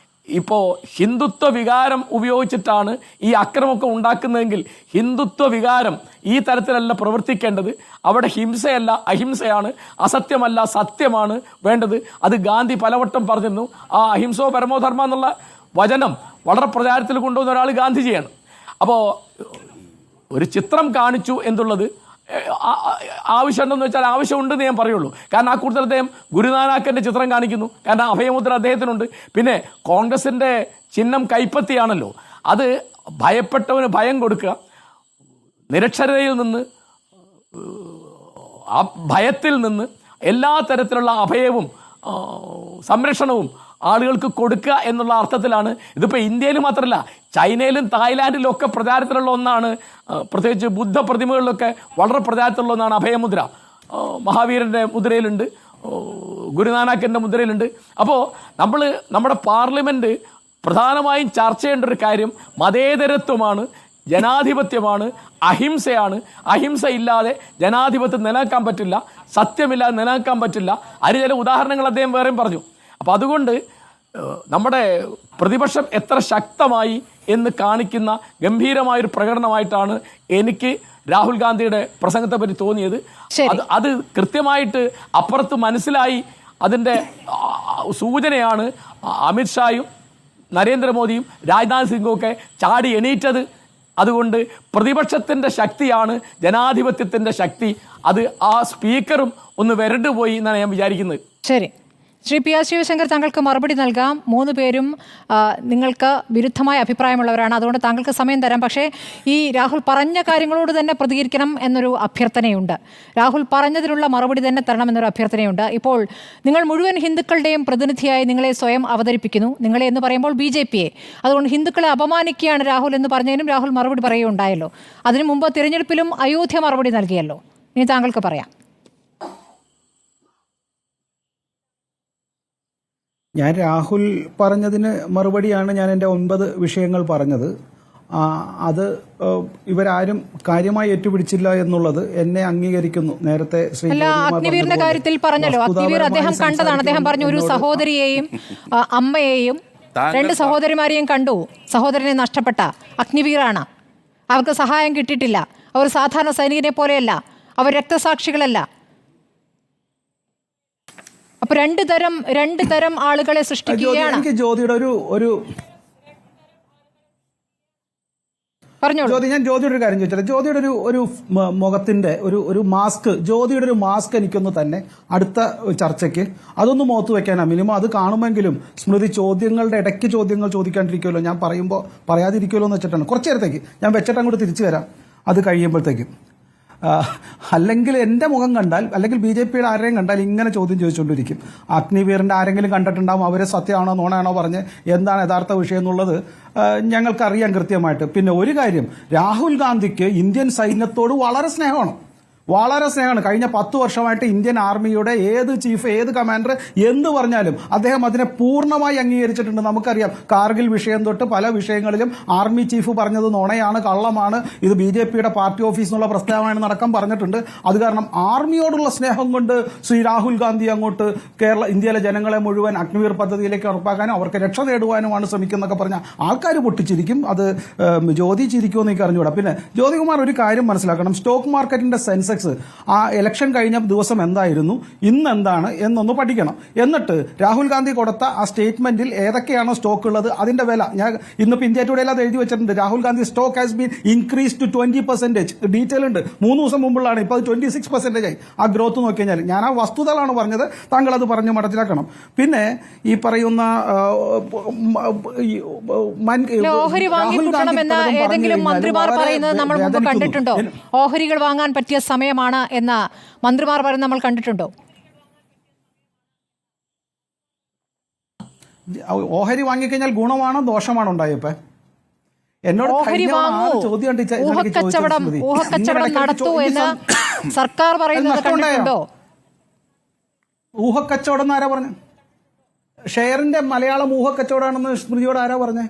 [SPEAKER 5] ഇപ്പോൾ ഹിന്ദുത്വ വികാരം ഉപയോഗിച്ചിട്ടാണ് ഈ അക്രമമൊക്കെ ഉണ്ടാക്കുന്നതെങ്കിൽ ഹിന്ദുത്വ വികാരം ഈ തരത്തിലല്ല പ്രവർത്തിക്കേണ്ടത്. അവിടെ ഹിംസയല്ല അഹിംസയാണ്, അസത്യമല്ല സത്യമാണ് വേണ്ടത്. അത് ഗാന്ധി പലവട്ടം പറഞ്ഞിരുന്നു. ആ അഹിംസോ പരമോ ധർമ്മ എന്നുള്ള വചനം വളരെ പ്രചാരത്തിൽ കൊണ്ടുവന്ന ഒരാൾ ഗാന്ധിജിയാണ്. അപ്പോൾ ഒരു ചിത്രം കാണിച്ചു എന്നുള്ളത് ആവശ്യമുണ്ടെന്ന് വെച്ചാൽ ആവശ്യമുണ്ടെന്ന് ഞാൻ പറയുള്ളൂ. കാരണം ആ കൂട്ടത്തിൽ അദ്ദേഹം ഗുരുനാനാക്കിൻ്റെ ചിത്രം കാണിക്കുന്നു, കാരണം അഭയമുദ്ര അദ്ദേഹത്തിനുണ്ട്. പിന്നെ കോൺഗ്രസിൻ്റെ ചിഹ്നം കൈപ്പത്തിയാണല്ലോ, അത് ഭയപ്പെട്ടവന് ഭയം കൊടുക്കുക, നിരക്ഷരതയിൽ നിന്ന് ആ ഭയത്തിൽ നിന്ന് എല്ലാ തരത്തിലുള്ള അഭയവും സംരക്ഷണവും ആളുകൾക്ക് കൊടുക്കുക എന്നുള്ള അർത്ഥത്തിലാണ്. ഇതിപ്പോൾ ഇന്ത്യയിൽ മാത്രമല്ല, ചൈനയിലും തായ്ലാൻഡിലും ഒക്കെ പ്രചാരത്തിലുള്ള ഒന്നാണ്. പ്രത്യേകിച്ച് ബുദ്ധ പ്രതിമകളിലൊക്കെ വളരെ പ്രചാരത്തിലുള്ള ഒന്നാണ് അഭയമുദ്ര. മഹാവീരൻ്റെ മുദ്രയിലുണ്ട്, ഗുരുനാനാക്കിൻ്റെ മുദ്രയിലുണ്ട്. അപ്പോൾ നമ്മുടെ പാർലമെൻറ്റ് പ്രധാനമായും ചർച്ച ചെയ്യേണ്ട ഒരു കാര്യം മതേതരത്വമാണ്, ജനാധിപത്യമാണ്, അഹിംസയാണ്. അഹിംസ ഇല്ലാതെ ജനാധിപത്യം നിലനിൽക്കാൻ പറ്റില്ല, സത്യമില്ലാതെ നിലനിൽക്കാൻ പറ്റില്ല. അതിന് ചില ഉദാഹരണങ്ങൾ അദ്ദേഹം വേറെയും പറഞ്ഞു. അപ്പോൾ അതുകൊണ്ട് നമ്മുടെ പ്രതിപക്ഷം എത്ര ശക്തമായി എന്ന് കാണിക്കുന്ന ഗംഭീരമായൊരു പ്രകടനമായിട്ടാണ് എനിക്ക് രാഹുൽ ഗാന്ധിയുടെ പ്രസംഗത്തെ പറ്റി തോന്നിയത്. അത് കൃത്യമായിട്ട് അപ്പുറത്ത് മനസ്സിലായി. അതിൻ്റെ സൂചനയാണ് അമിത്ഷായും നരേന്ദ്രമോദിയും രാജ്നാഥ് സിംഗും ഒക്കെ ചാടി എണീറ്റത്. അതുകൊണ്ട് പ്രതിപക്ഷത്തിൻ്റെ ശക്തിയാണ് ജനാധിപത്യത്തിൻ്റെ ശക്തി. അത് ആ സ്പീക്കറും ഒന്ന് വരണ്ടുപോയി എന്നാണ് ഞാൻ വിചാരിക്കുന്നത്.
[SPEAKER 1] ശരി, ശ്രീ പി ആർ ശിവശങ്കർ, താങ്കൾക്ക് മറുപടി നൽകാം. 3 പേരും നിങ്ങൾക്ക് വിരുദ്ധമായ അഭിപ്രായമുള്ളവരാണ്, അതുകൊണ്ട് താങ്കൾക്ക് സമയം തരാം. പക്ഷേ ഈ രാഹുൽ പറഞ്ഞ കാര്യങ്ങളോട് തന്നെ പ്രതികരിക്കണം എന്നൊരു അഭ്യർത്ഥനയുണ്ട്. രാഹുൽ പറഞ്ഞതിനുള്ള മറുപടി തന്നെ തരണം എന്നൊരു അഭ്യർത്ഥനയുണ്ട്. ഇപ്പോൾ നിങ്ങൾ മുഴുവൻ ഹിന്ദുക്കളുടെയും പ്രതിനിധിയായി നിങ്ങളെ സ്വയം അവതരിപ്പിക്കുന്നു. നിങ്ങളെ എന്ന് പറയുമ്പോൾ BJP-യെ. അതുകൊണ്ട് ഹിന്ദുക്കളെ അപമാനിക്കുകയാണ് രാഹുൽ എന്ന് പറഞ്ഞതിനും രാഹുൽ മറുപടി പറയുകയുണ്ടായല്ലോ. അതിനു മുമ്പ് തിരഞ്ഞെടുപ്പിലും അയോധ്യ മറുപടി നൽകിയല്ലോ. ഇനി താങ്കൾക്ക് പറയാം.
[SPEAKER 2] ഞാൻ രാഹുൽ പറഞ്ഞതിന് മറുപടിയാണ് ഞാൻ എൻ്റെ 9 വിഷയങ്ങൾ പറഞ്ഞത്. അത് ഇവരാരും കാര്യമായി ഏറ്റുപിടിച്ചില്ല എന്നുള്ളത് എന്നെ അംഗീകരിക്കുന്നു. നേരത്തെ
[SPEAKER 1] അഗ്നിവീറിന്റെ കാര്യത്തിൽ പറഞ്ഞല്ലോ, അഗ്നിവീർ അദ്ദേഹം കണ്ടതാണ്. അദ്ദേഹം പറഞ്ഞു ഒരു സഹോദരിയെയും അമ്മയെയും 2 സഹോദരിമാരെയും കണ്ടു. സഹോദരനെ നഷ്ടപ്പെട്ട അഗ്നിവീറാണ്. അവർക്ക് സഹായം കിട്ടിയിട്ടില്ല. അവർ സാധാരണ സൈനികനെ പോലെയല്ല, അവർ രക്തസാക്ഷികളല്ല. അപ്പൊ രണ്ട് തരം ആളുകളെ സൃഷ്ടിക്കുകയാണ്.
[SPEAKER 2] എനിക്ക് ജ്യോതിയുടെ ഒരു ഞാൻ ജ്യോതിയുടെ ഒരു കാര്യം ചോദിച്ചത്, ജ്യോതിയുടെ ഒരു മുഖത്തിന്റെ ഒരു മാസ്ക്, ജ്യോതിയുടെ ഒരു മാസ്ക് എനിക്കൊന്ന് തന്നെ അടുത്ത ചർച്ചയ്ക്ക് അതൊന്ന് മുഖത്ത് വെക്കാനാ. മിനിമം അത് കാണുമെങ്കിലും സ്മൃതി ചോദ്യങ്ങളുടെ ഇടയ്ക്ക് ചോദ്യങ്ങൾ ചോദിക്കാണ്ടിരിക്കുമല്ലോ, ഞാൻ പറയുമ്പോൾ പറയാതിരിക്കുമല്ലോ എന്ന് വെച്ചിട്ടാണ്. കുറച്ചു നേരത്തേക്ക് ഞാൻ വെച്ചിട്ട് അങ്ങോട്ട് തിരിച്ചു വരാം അത് കഴിയുമ്പോഴത്തേക്കും. അല്ലെങ്കിൽ എൻ്റെ മുഖം കണ്ടാൽ അല്ലെങ്കിൽ BJP-യുടെ ആരെയും കണ്ടാൽ ഇങ്ങനെ ചോദ്യം ചോദിച്ചുകൊണ്ടിരിക്കും. അഗ്നിവീറിൻ്റെ ആരെങ്കിലും കണ്ടിട്ടുണ്ടാവും, അവരെ സത്യമാണോ നോണാണോ പറഞ്ഞ് എന്താണ് യഥാർത്ഥ വിഷയം എന്നുള്ളത് ഞങ്ങൾക്കറിയാം കൃത്യമായിട്ട്. പിന്നെ ഒരു കാര്യം, രാഹുൽ ഗാന്ധിക്ക് ഇന്ത്യൻ സൈന്യത്തോട് വളരെ സ്നേഹമാണ്. കഴിഞ്ഞ 10 വർഷമായിട്ട് ഇന്ത്യൻ ആർമിയുടെ ഏത് ചീഫ്, ഏത് കമാൻഡർ എന്ത് പറഞ്ഞാലും അദ്ദേഹം അതിനെ പൂർണ്ണമായി അംഗീകരിച്ചിട്ടുണ്ട്. നമുക്കറിയാം, കാർഗിൽ വിഷയം തൊട്ട് പല വിഷയങ്ങളിലും ആർമി ചീഫ് പറഞ്ഞത് നുണയാണ്, കള്ളമാണ്, ഇത് BJP-യുടെ പാർട്ടി ഓഫീസ് എന്നുള്ള പ്രസ്താവന അടക്കം പറഞ്ഞിട്ടുണ്ട്. അത് കാരണം ആർമിയോടുള്ള സ്നേഹം കൊണ്ട് ശ്രീ രാഹുൽ ഗാന്ധി അങ്ങോട്ട് ഇന്ത്യയിലെ ജനങ്ങളെ മുഴുവൻ അഗ്നിവീർ പദ്ധതിയിലേക്ക് ഉറപ്പാക്കാനും അവർക്ക് രക്ഷ നേടുവാനുമാണ് ശ്രമിക്കുന്നതൊക്കെ പറഞ്ഞ ആൾക്കാർ പൊട്ടിച്ചിരിക്കും. അത് ജ്യോതി ചിരിക്കുമെന്ന് എനിക്ക് അറിഞ്ഞുകൂടാ. പിന്നെ ജ്യോതികുമാർ ഒരു കാര്യം മനസ്സിലാക്കണം, സ്റ്റോക്ക് മാർക്കറ്റിന്റെ സെൻസെക്സ് ആ ഇലക്ഷൻ കഴിഞ്ഞ ദിവസം എന്തായിരുന്നു, ഇന്ന് എന്താണ് എന്നൊന്ന് പഠിക്കണം. എന്നിട്ട് രാഹുൽ ഗാന്ധി കൊടുത്ത ആ സ്റ്റേറ്റ്മെന്റിൽ ഏതൊക്കെയാണോ സ്റ്റോക്ക് ഉള്ളത് അതിന്റെ വില, ഞാൻ ഇന്നിപ്പോൾ ഇന്ത്യ ടുഡേയിൽ അത് എഴുതി വെച്ചിട്ടുണ്ട്. Rahul Gandhi stock has been increase to 20%. Detail ഉണ്ട്, 3 ദിവസം മുമ്പുള്ളതാണ്. ഇപ്പോൾ അത് 26% ആയി. ആ ഗ്രോത്ത് നോക്കി കഴിഞ്ഞാൽ ഞാൻ ആ വസ്തുതകളാണ് പറഞ്ഞത്, താങ്കൾ അത് പറഞ്ഞ് മനസ്സിലാക്കണം. പിന്നെ ഈ പറയുന്ന
[SPEAKER 1] ഓഹരി വാങ്ങിക്കൂട്ടണമെന്ന് ഏതെങ്കിലും മന്ത്രിമാർ പറയുന്നത് നമ്മൾ മുമ്പ് കണ്ടിട്ടുണ്ടോ? ഓഹരികൾ വാങ്ങാൻ പറ്റിയ സമയം സമയമാണ് എന്ന് മന്ത്രിമാർ പറയുന്നത് നമ്മൾ കണ്ടിട്ടുണ്ടോ?
[SPEAKER 2] ഓഹരി വാങ്ങിക്കഴിഞ്ഞാൽ ഗുണമാണോ ദോഷമാണോ ഉണ്ടായപ്പോ? എന്നോട്
[SPEAKER 1] ഓഹരി വാങ്ങൂ, ഊഹക്കച്ചവടം നടത്തൂ എന്ന് സർക്കാർ പറയുന്നത് കണ്ടിട്ടുണ്ടോ?
[SPEAKER 2] ഊഹക്കച്ചവടം എന്ന് ആരാ പറഞ്ഞു? ഷെയറിന്റെ മലയാളം ഊഹക്കച്ചവടമാണെന്ന് സ്മൃതിയോട് ആരാ പറഞ്ഞേ?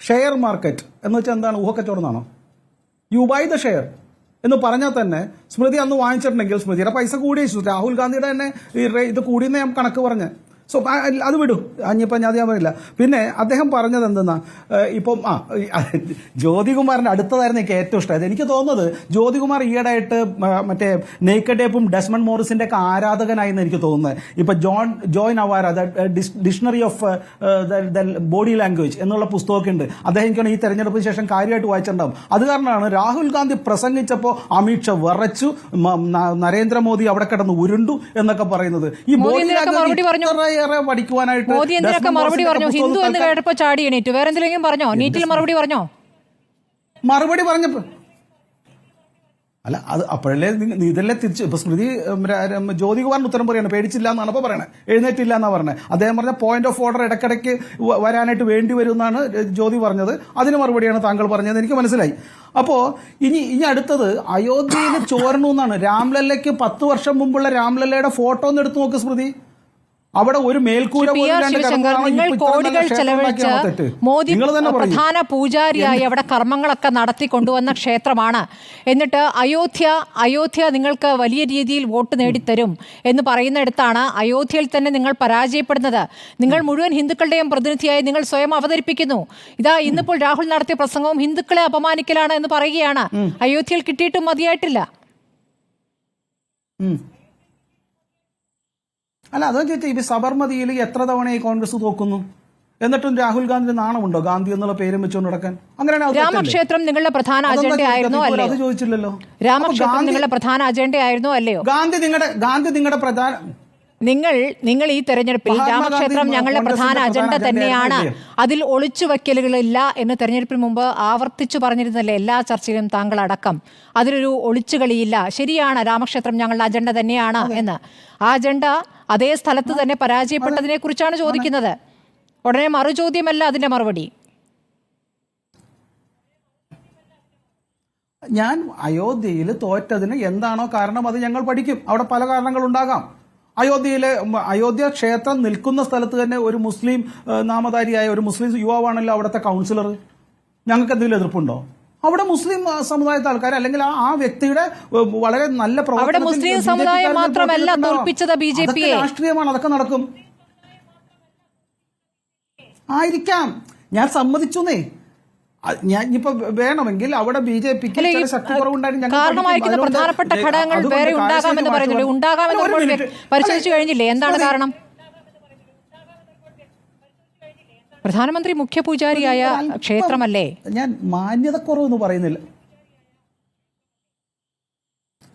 [SPEAKER 2] ഷെയർ മാർക്കറ്റ് എന്ന് വെച്ചാൽ എന്താണ്? ഊഹക്കച്ചവടം എന്നാണോ? യു ബൈ ദ ഷെയർ എന്ന് പറഞ്ഞാൽ തന്നെ സ്മൃതി അന്ന് വാങ്ങിച്ചിട്ടുണ്ടെങ്കിൽ സ്മൃതിയുടെ പൈസ കൂടി, രാഹുൽ ഗാന്ധിയുടെ തന്നെ ഇത് കൂടിയെന്ന് ഞാൻ കണക്ക് പറഞ്ഞ്. സോ അത് വിടൂ, ഇനിയിപ്പോൾ ഞാൻ പറയില്ല. പിന്നെ അദ്ദേഹം പറഞ്ഞത് എന്തെന്നാ, ഇപ്പം ജ്യോതികുമാറിന്റെ അടുത്തതായിരുന്നു എനിക്ക് ഏറ്റവും ഇഷ്ടമായത്. എനിക്ക് തോന്നുന്നത് ജ്യോതികുമാർ ഈയിടെയായിട്ട് മറ്റേ നെയ്ക്കഡ് ടേപ്പും ഡെസ്മണ്ട് മോറിസിന്റെ ഒക്കെ ആരാധകനായെന്ന് എനിക്ക് തോന്നുന്നത്. ഇപ്പൊ Joe Navarro dictionary of body language എന്നുള്ള പുസ്തകമൊക്കെ ഉണ്ട്. അദ്ദേഹം എനിക്കാണ് ഈ തെരഞ്ഞെടുപ്പിന് ശേഷം കാര്യമായിട്ട് വായിച്ചിട്ടുണ്ടാവും. അത് കാരണമാണ് രാഹുൽ ഗാന്ധി പ്രസംഗിച്ചപ്പോൾ അമിത്ഷാ വിറച്ചു, നരേന്ദ്രമോദി അവിടെ കിടന്ന് ഉരുണ്ടു എന്നൊക്കെ പറയുന്നത്. ഈ ബോഡി ലാംഗ്വേജ് പഠിക്കുവാനായിട്ട്
[SPEAKER 1] മോദി എന്തിനൊക്കെ മറുപടി പറഞ്ഞു? ഹിന്ദു എന്ന് കേട്ടപ്പോ ചാടി എണീറ്റു. വേറെ എന്തെങ്കിലും പറഞ്ഞോ? നീറ്റിൽ മറുപടി പറഞ്ഞോ?
[SPEAKER 2] മറുപടി പറഞ്ഞപ്പോ അല്ല, അത് അപ്പോഴല്ലേ ഇതല്ലേ തിരിച്ച് ഇപ്പൊ സ്മൃതി ജ്യോതികുമാറിന് ഉത്തരം പറയാണ്, പേടിച്ചില്ല എന്നാണ് ഇപ്പൊ പറയണത്, എഴുന്നേറ്റില്ല എന്നാ പറഞ്ഞത്. അദ്ദേഹം പറഞ്ഞ പോയിന്റ് ഓഫ് ഓർഡർ ഇടയ്ക്കിടയ്ക്ക് വരാനായിട്ട് വേണ്ടി വരും എന്നാണ് ജ്യോതി പറഞ്ഞത്. അതിന് മറുപടിയാണ് താങ്കൾ പറഞ്ഞത്, എനിക്ക് മനസ്സിലായി. അപ്പോ ഇനി അടുത്തത് അയോധ്യയിൽ ചോരണു എന്നാണ്. രാംലല്ലയ്ക്ക് 10 വർഷം മുമ്പുള്ള രാംലല്ലയുടെ ഫോട്ടോ ഒന്ന് എടുത്തു നോക്ക് സ്മൃതി. അവിടെ ഒരു മേൽക്കൂര
[SPEAKER 1] നിങ്ങൾ കോടികൾ ചെലവഴിച്ച് മോദി പ്രധാന പൂജാരിയായി അവിടെ കർമ്മങ്ങളൊക്കെ നടത്തി കൊണ്ടുവന്ന ക്ഷേത്രമാണ്. എന്നിട്ട് അയോധ്യ നിങ്ങൾക്ക് വലിയ രീതിയിൽ വോട്ട് നേടിത്തരും എന്ന് പറയുന്നിടത്താണ് അയോധ്യയിൽ തന്നെ നിങ്ങൾ പരാജയപ്പെടുന്നത്. നിങ്ങൾ മുഴുവൻ ഹിന്ദുക്കളുടെയും പ്രതിനിധിയായി നിങ്ങൾ സ്വയം അവതരിപ്പിക്കുന്നു. ഇതാ ഇന്നിപ്പോൾ രാഹുൽ നടത്തിയ പ്രസംഗവും ഹിന്ദുക്കളെ അപമാനിക്കലാണ് എന്ന് പറയുകയാണ്. അയോധ്യയിൽ കിട്ടിയിട്ടും മതിയായിട്ടില്ല.
[SPEAKER 2] അല്ല, അതോ ചോദിച്ചാൽ ഇപ്പൊ സബർമതിയിൽ എത്ര തവണ ഈ കോൺഗ്രസ് തോക്കുന്നു? എന്നിട്ടും രാഹുൽ ഗാന്ധിയുടെ നാണമുണ്ടോ ഗാന്ധി എന്നുള്ള പേരും വെച്ചുകൊണ്ട് നടക്കാൻ? അങ്ങനെയാണ്.
[SPEAKER 1] രാമക്ഷേത്രം നിങ്ങളുടെ പ്രധാന അജണ്ട ആയിരുന്നോ അല്ലയോ?
[SPEAKER 2] അത് ചോദിച്ചില്ലല്ലോ.
[SPEAKER 1] രാമക്ഷേത്രം നിങ്ങളുടെ പ്രധാന അജണ്ട ആയിരുന്നോ അല്ലയോ?
[SPEAKER 2] ഗാന്ധി നിങ്ങളുടെ പ്രധാന
[SPEAKER 1] നിങ്ങൾ ഈ തെരഞ്ഞെടുപ്പിൽ രാമക്ഷേത്രം ഞങ്ങളുടെ പ്രധാന അജണ്ട തന്നെയാണ്, അതിൽ ഒളിച്ചുവെക്കലുകളില്ല എന്ന് തെരഞ്ഞെടുപ്പിന് മുമ്പ് ആവർത്തിച്ചു പറഞ്ഞിരുന്നല്ലേ എല്ലാ ചർച്ചയിലും താങ്കൾ അടക്കം? അതിലൊരു ഒളിച്ചുകളിയില്ല. ശരിയാണ്, രാമക്ഷേത്രം ഞങ്ങളുടെ അജണ്ട തന്നെയാണ് എന്ന്. ആ അജണ്ട അതേ സ്ഥലത്ത് തന്നെ പരാജയപ്പെട്ടതിനെ കുറിച്ചാണ് ചോദിക്കുന്നത്. ഉടനെ മറുചോദ്യമല്ല അതിന്റെ മറുപടി.
[SPEAKER 2] ഞാൻ അയോധ്യയിൽ തോറ്റതിന് എന്താണോ കാരണം അത് ഞങ്ങൾ പഠിക്കും. അവിടെ പല കാരണങ്ങളുണ്ടാകാം. അയോധ്യ ക്ഷേത്രം നിൽക്കുന്ന സ്ഥലത്ത് തന്നെ ഒരു മുസ്ലിം നാമധാരിയായ ഒരു മുസ്ലിം യുവാവാണല്ലോ അവിടുത്തെ കൗൺസിലർ. ഞങ്ങൾക്ക് എന്തെങ്കിലും എതിർപ്പുണ്ടോ? അവിടെ മുസ്ലിം സമുദായത്തെ ആൾക്കാർ അല്ലെങ്കിൽ ആ വ്യക്തിയുടെ വളരെ നല്ല
[SPEAKER 1] അവിടെ മുസ്ലിം സമുദായം മാത്രമല്ല തോൽപ്പിച്ചത് ബിജെപിയെ.
[SPEAKER 2] രാഷ്ട്രീയമാണ്, അതൊക്കെ നടക്കും. ആയിരിക്കാം, ഞാൻ സമ്മതിച്ചുന്നേ. ഞാൻ ഇപ്പൊ വേണമെങ്കിൽ അവിടെ ബിജെപിക്ക്
[SPEAKER 1] കാരണമായിരിക്കുന്ന പ്രധാനപ്പെട്ട ഘടകങ്ങൾ വേറെ ഉണ്ടാകാമെന്ന് പറയുന്നില്ലേ? ഉണ്ടാകാമെന്ന് പരിശോധിച്ചു കഴിഞ്ഞില്ലേ? എന്താണ് കാരണം? പ്രധാനമന്ത്രി മുഖ്യ പൂജാരിയായ ക്ഷേത്രമല്ലേ?
[SPEAKER 2] ഞാൻ മാന്യതക്കുറവെന്ന് പറയുന്നില്ല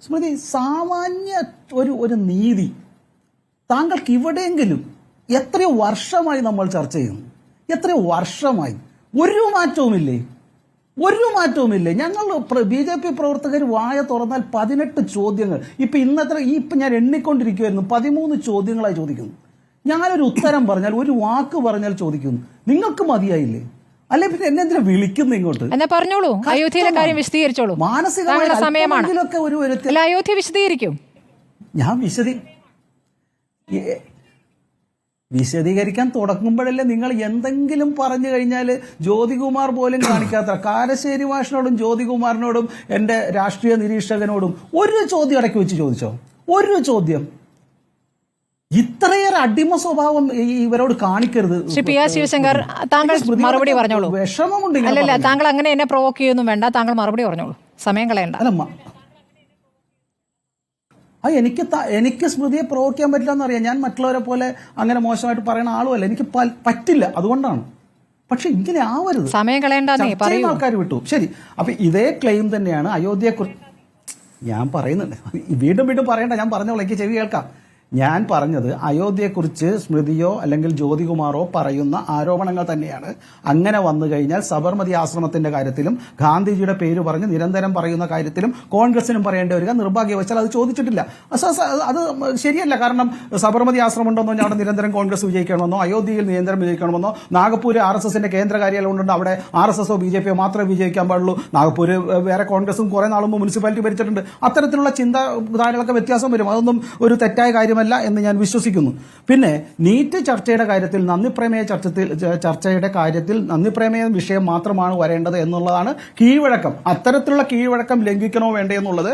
[SPEAKER 2] സ്മൃതി. സാമാന്യ ഒരു നീതി താങ്കൾക്ക് ഇവിടെയെങ്കിലും എത്രയോ വർഷമായി നമ്മൾ ചർച്ച ചെയ്യുന്നു, എത്രയോ വർഷമായി ഒരു മാറ്റവുമില്ലേ? ഞങ്ങൾ BJP പ്രവർത്തകർ വായ തുറന്നാൽ 18 ചോദ്യങ്ങൾ. ഇപ്പൊ ഞാൻ എണ്ണിക്കൊണ്ടിരിക്കുമായിരുന്നു, 13 ചോദ്യങ്ങളായി ചോദിക്കുന്നു. ഞാനൊരു ഉത്തരം പറഞ്ഞാൽ, ഒരു വാക്ക് പറഞ്ഞാൽ ചോദിക്കുന്നു. നിങ്ങൾക്ക് മതിയായില്ലേ? അല്ലെ പിന്നെ എന്നെന്തിനാ വിളിക്കുന്നു ഇങ്ങോട്ട്?
[SPEAKER 1] എന്നാ പറഞ്ഞോളൂ, അയോധ്യയിലെ കാര്യം വിശദീകരിച്ചോളൂ.
[SPEAKER 2] മാനസികമായ
[SPEAKER 1] സമയമാണ്. അയോധ്യ വിശദീകരിക്കും.
[SPEAKER 2] ഞാൻ വിശദീകരിക്കാൻ തുടങ്ങുമ്പോഴല്ലേ നിങ്ങൾ എന്തെങ്കിലും പറഞ്ഞു കഴിഞ്ഞാൽ ജ്യോതികുമാർ പോലും കാണിക്കാത്ത കാരശ്ശേരി മാഷിനോടും ജ്യോതികുമാറിനോടും എൻ്റെ രാഷ്ട്രീയ നിരീക്ഷകനോടും ഒരു ചോദ്യം ഇടയ്ക്ക് വെച്ച് ചോദിച്ചോ? ഒരു ചോദ്യം. ഇത്രയേറെ അടിമ സ്വഭാവം ഇവരോട് കാണിക്കരുത്.
[SPEAKER 1] ശ്രീ പി. ശിവശങ്കർ, താങ്കൾ മറുപടി പറഞ്ഞോളൂ.
[SPEAKER 2] വിഷമമുണ്ട്.
[SPEAKER 1] അല്ലല്ല, താങ്കൾ അങ്ങനെ എന്നെ പ്രൊവോക്ക് ചെയ്യൊന്നും വേണ്ട, താങ്കൾ മറുപടി പറഞ്ഞോളൂ, സമയം കളയണ്ട.
[SPEAKER 2] എനിക്ക് സ്മൃതിയെ പ്രൊവോക്ക് ചെയ്യാൻ പറ്റില്ല എന്നറിയാം. ഞാൻ മറ്റുള്ളവരെ പോലെ അങ്ങനെ മോശമായിട്ട് പറയുന്ന ആളുമല്ല, എനിക്ക് പറ്റില്ല, അതുകൊണ്ടാണ്. പക്ഷെ ഇങ്ങനെ ആവരുത്,
[SPEAKER 1] സമയം കളയണ്ടെന്നേ പറയൂ.
[SPEAKER 2] ആൾക്കാർ വിട്ടു. ശരി, അപ്പൊ ഇതേ ക്ലെയിം തന്നെയാണ് അയോധ്യയെക്കുറിച്ച് ഞാൻ പറയുന്നുണ്ട്. വീണ്ടും പറയണ്ട, ഞാൻ പറഞ്ഞോളൂ, എനിക്ക് ചെവി കേൾക്കാം. ഞാൻ പറഞ്ഞത് അയോധ്യയെക്കുറിച്ച് സ്മൃതിയോ അല്ലെങ്കിൽ ജ്യോതികുമാറോ പറയുന്ന ആരോപണങ്ങൾ തന്നെയാണ്. അങ്ങനെ വന്നു കഴിഞ്ഞാൽ സബർമതി ആശ്രമത്തിന്റെ കാര്യത്തിലും ഗാന്ധിജിയുടെ പേര് പറഞ്ഞ് നിരന്തരം പറയുന്ന കാര്യത്തിലും കോൺഗ്രസിനും പറയേണ്ടി വരിക. നിർഭാഗ്യവശാൽ അത് ചോദിച്ചിട്ടില്ല. അത് ശരിയല്ല. കാരണം സബർമതി ആശ്രമം ഉണ്ടെന്നോ അവിടെ നിരന്തരം കോൺഗ്രസ് വിജയിക്കണമെന്നോ അയോധ്യയിൽ നിരന്തരം വിജയിക്കണമെന്നോ നാഗപ്പൂർ RSSന്റെ കേന്ദ്ര കാര്യാലയം ഉണ്ടോ അവിടെ RSSോ BJPയോ മാത്രമേ വിജയിക്കാൻ പാടുള്ളൂ. നാഗപ്പൂർ വേറെ കോൺഗ്രസും കുറെ നാൾ മുമ്പ് മുനിസിപ്പാലിറ്റി ഭരിച്ചിട്ടുണ്ട്. അത്തരത്തിലുള്ള ചിന്താധാരകളൊക്കെ വ്യത്യാസം വരും. അതൊന്നും ഒരു തെറ്റായ കാര്യമല്ല എന്ന് ഞാൻ വിശ്വസിക്കുന്നു. പിന്നെ നീറ്റ് ചർച്ചയുടെ കാര്യത്തിൽ ചർച്ചയുടെ കാര്യത്തിൽ നന്ദിപ്രമേയ വിഷയം മാത്രമാണ് വരേണ്ടത് എന്നുള്ളതാണ് കീഴ്വഴക്കം. അത്തരത്തിലുള്ള കീഴ്വഴക്കം ലംഘിക്കണോ വേണ്ടേ എന്നുള്ളത്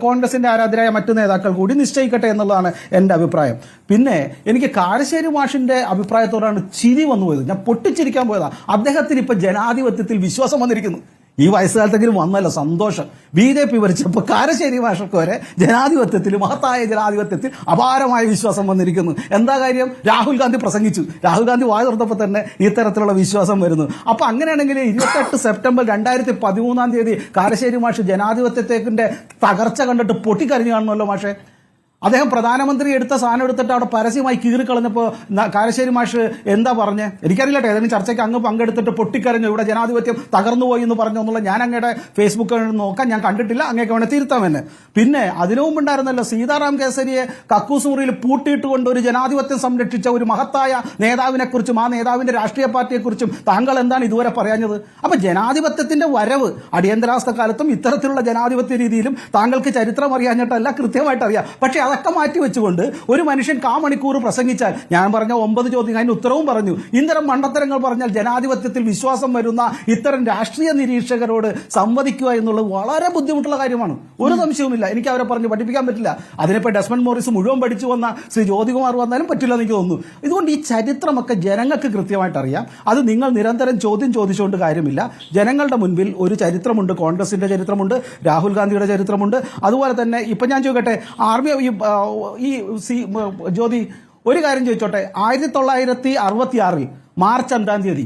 [SPEAKER 2] കോൺഗ്രസിന്റെ ആരാധരായ മറ്റു നേതാക്കൾ കൂടി നിശ്ചയിക്കട്ടെ എന്നുള്ളതാണ് എന്റെ അഭിപ്രായം. പിന്നെ എനിക്ക് കാരശ്ശേരി മാഷിന്റെ അഭിപ്രായത്തോടാണ് ചിരി വന്നു പോയത്. ഞാൻ പൊട്ടിച്ചിരിക്കാൻ പോയതാണ്. അദ്ദേഹത്തിന് ഇപ്പൊ ജനാധിപത്യത്തിൽ വിശ്വാസം വന്നിരിക്കുന്നു. ഈ വയസ്സുകാലത്തെങ്കിലും വന്നല്ലോ, സന്തോഷം. BJP ഭരിച്ചപ്പോൾ കാരശ്ശേരി മാഷക്ക് വരെ ജനാധിപത്യത്തിൽ, മഹത്തായ ജനാധിപത്യത്തിൽ അപാരമായ വിശ്വാസം വന്നിരിക്കുന്നു. എന്താ കാര്യം? രാഹുൽ ഗാന്ധി പ്രസംഗിച്ചു. രാഹുൽ ഗാന്ധി വായ തുറന്നപ്പോൾ തന്നെ ഇത്തരത്തിലുള്ള വിശ്വാസം വരുന്നു. അപ്പൊ അങ്ങനെയാണെങ്കിൽ 28 സെപ്റ്റംബർ 2013 കാരശ്ശേരി മാഷ് ജനാധിപത്യത്തിന്റെ തകർച്ച കണ്ടിട്ട് പൊട്ടിക്കരഞ്ഞു കാണുമല്ലോ മാഷെ. അദ്ദേഹം പ്രധാനമന്ത്രി എടുത്ത സാധനം എടുത്തിട്ട് അവിടെ പരസ്യമായി കീറിക്കളഞ്ഞപ്പോൾ കാരശ്ശേരി മാഷ് എന്താ പറഞ്ഞേ? എനിക്കറിയില്ല. ഏതെങ്കിലും ചർച്ചയ്ക്ക് അങ്ങ് പങ്കെടുത്തിട്ട് പൊട്ടിക്കരഞ്ഞു ഇവിടെ ജനാധിപത്യം തകർന്നുപോയി എന്ന് പറഞ്ഞു എന്നുള്ള ഞാൻ അങ്ങയുടെ ഫേസ്ബുക്കിൽ നോക്കാൻ ഞാൻ കണ്ടിട്ടില്ല. അങ്ങേക്ക് വേണേ തിരുത്താൻ തന്നെ. പിന്നെ അതിനു മുമ്പുണ്ടായിരുന്നല്ലോ സീതാറാം കേസരിയെ കക്കൂസ് മുറിയിൽ പൂട്ടിയിട്ടുകൊണ്ട് ഒരു ജനാധിപത്യം സംരക്ഷിച്ച ഒരു മഹത്തായ നേതാവിനെ കുറിച്ചും ആ നേതാവിന്റെ രാഷ്ട്രീയ പാർട്ടിയെക്കുറിച്ചും താങ്കൾ എന്താണ് ഇതുവരെ പറയാഞ്ഞത്? അപ്പൊ ജനാധിപത്യത്തിന്റെ വരവ് അടിയന്തരാവസ്ഥ കാലത്തും ഇത്തരത്തിലുള്ള ജനാധിപത്യ രീതിയിലും താങ്കൾക്ക് ചരിത്രം അറിയാഞ്ഞിട്ടല്ല, കൃത്യമായിട്ട് അറിയാം. പക്ഷെ അതൊക്കെ മാറ്റി വെച്ചുകൊണ്ട് ഒരു മനുഷ്യൻ കാമണിക്കൂർ പ്രസംഗിച്ചാൽ, ഞാൻ പറഞ്ഞ 9 ചോദ്യം അതിന് ഉത്തരവും പറഞ്ഞു. ഇത്തരം മണ്ടത്തരങ്ങൾ പറഞ്ഞാൽ ജനാധിപത്യത്തിൽ വിശ്വാസം വരുന്ന ഇത്തരം രാഷ്ട്രീയ നിരീക്ഷകരോട് സംവദിക്കുക എന്നുള്ളത് വളരെ ബുദ്ധിമുട്ടുള്ള കാര്യമാണ്. ഒരു സംശയവുമില്ല. എനിക്ക് അവരെ പറഞ്ഞ് പഠിപ്പിക്കാൻ പറ്റില്ല. അതിനിപ്പോൾ ഡെസ്മണ്ട് മോറിസ് മുഴുവൻ പഠിച്ചു വന്ന ശ്രീ ജ്യോതികുമാർ വന്നാലും പറ്റില്ല എന്ന് എനിക്ക് തോന്നുന്നു. ഇതുകൊണ്ട് ഈ ചരിത്രമൊക്കെ ജനങ്ങൾക്ക് കൃത്യമായിട്ട് അറിയാം. അത് നിങ്ങൾ നിരന്തരം ചോദ്യം ചോദിച്ചുകൊണ്ട് കാര്യമില്ല. ജനങ്ങളുടെ മുൻപിൽ ഒരു ചരിത്രമുണ്ട്. കോൺഗ്രസിന്റെ ചരിത്രമുണ്ട്, രാഹുൽ ഗാന്ധിയുടെ ചരിത്രമുണ്ട്. അതുപോലെ തന്നെ ഇപ്പൊ ഞാൻ ചോദിക്കട്ടെ, ജ്യോതി ഒരു കാര്യം ചോദിച്ചോട്ടെ. 1966 മാർച്ച് 5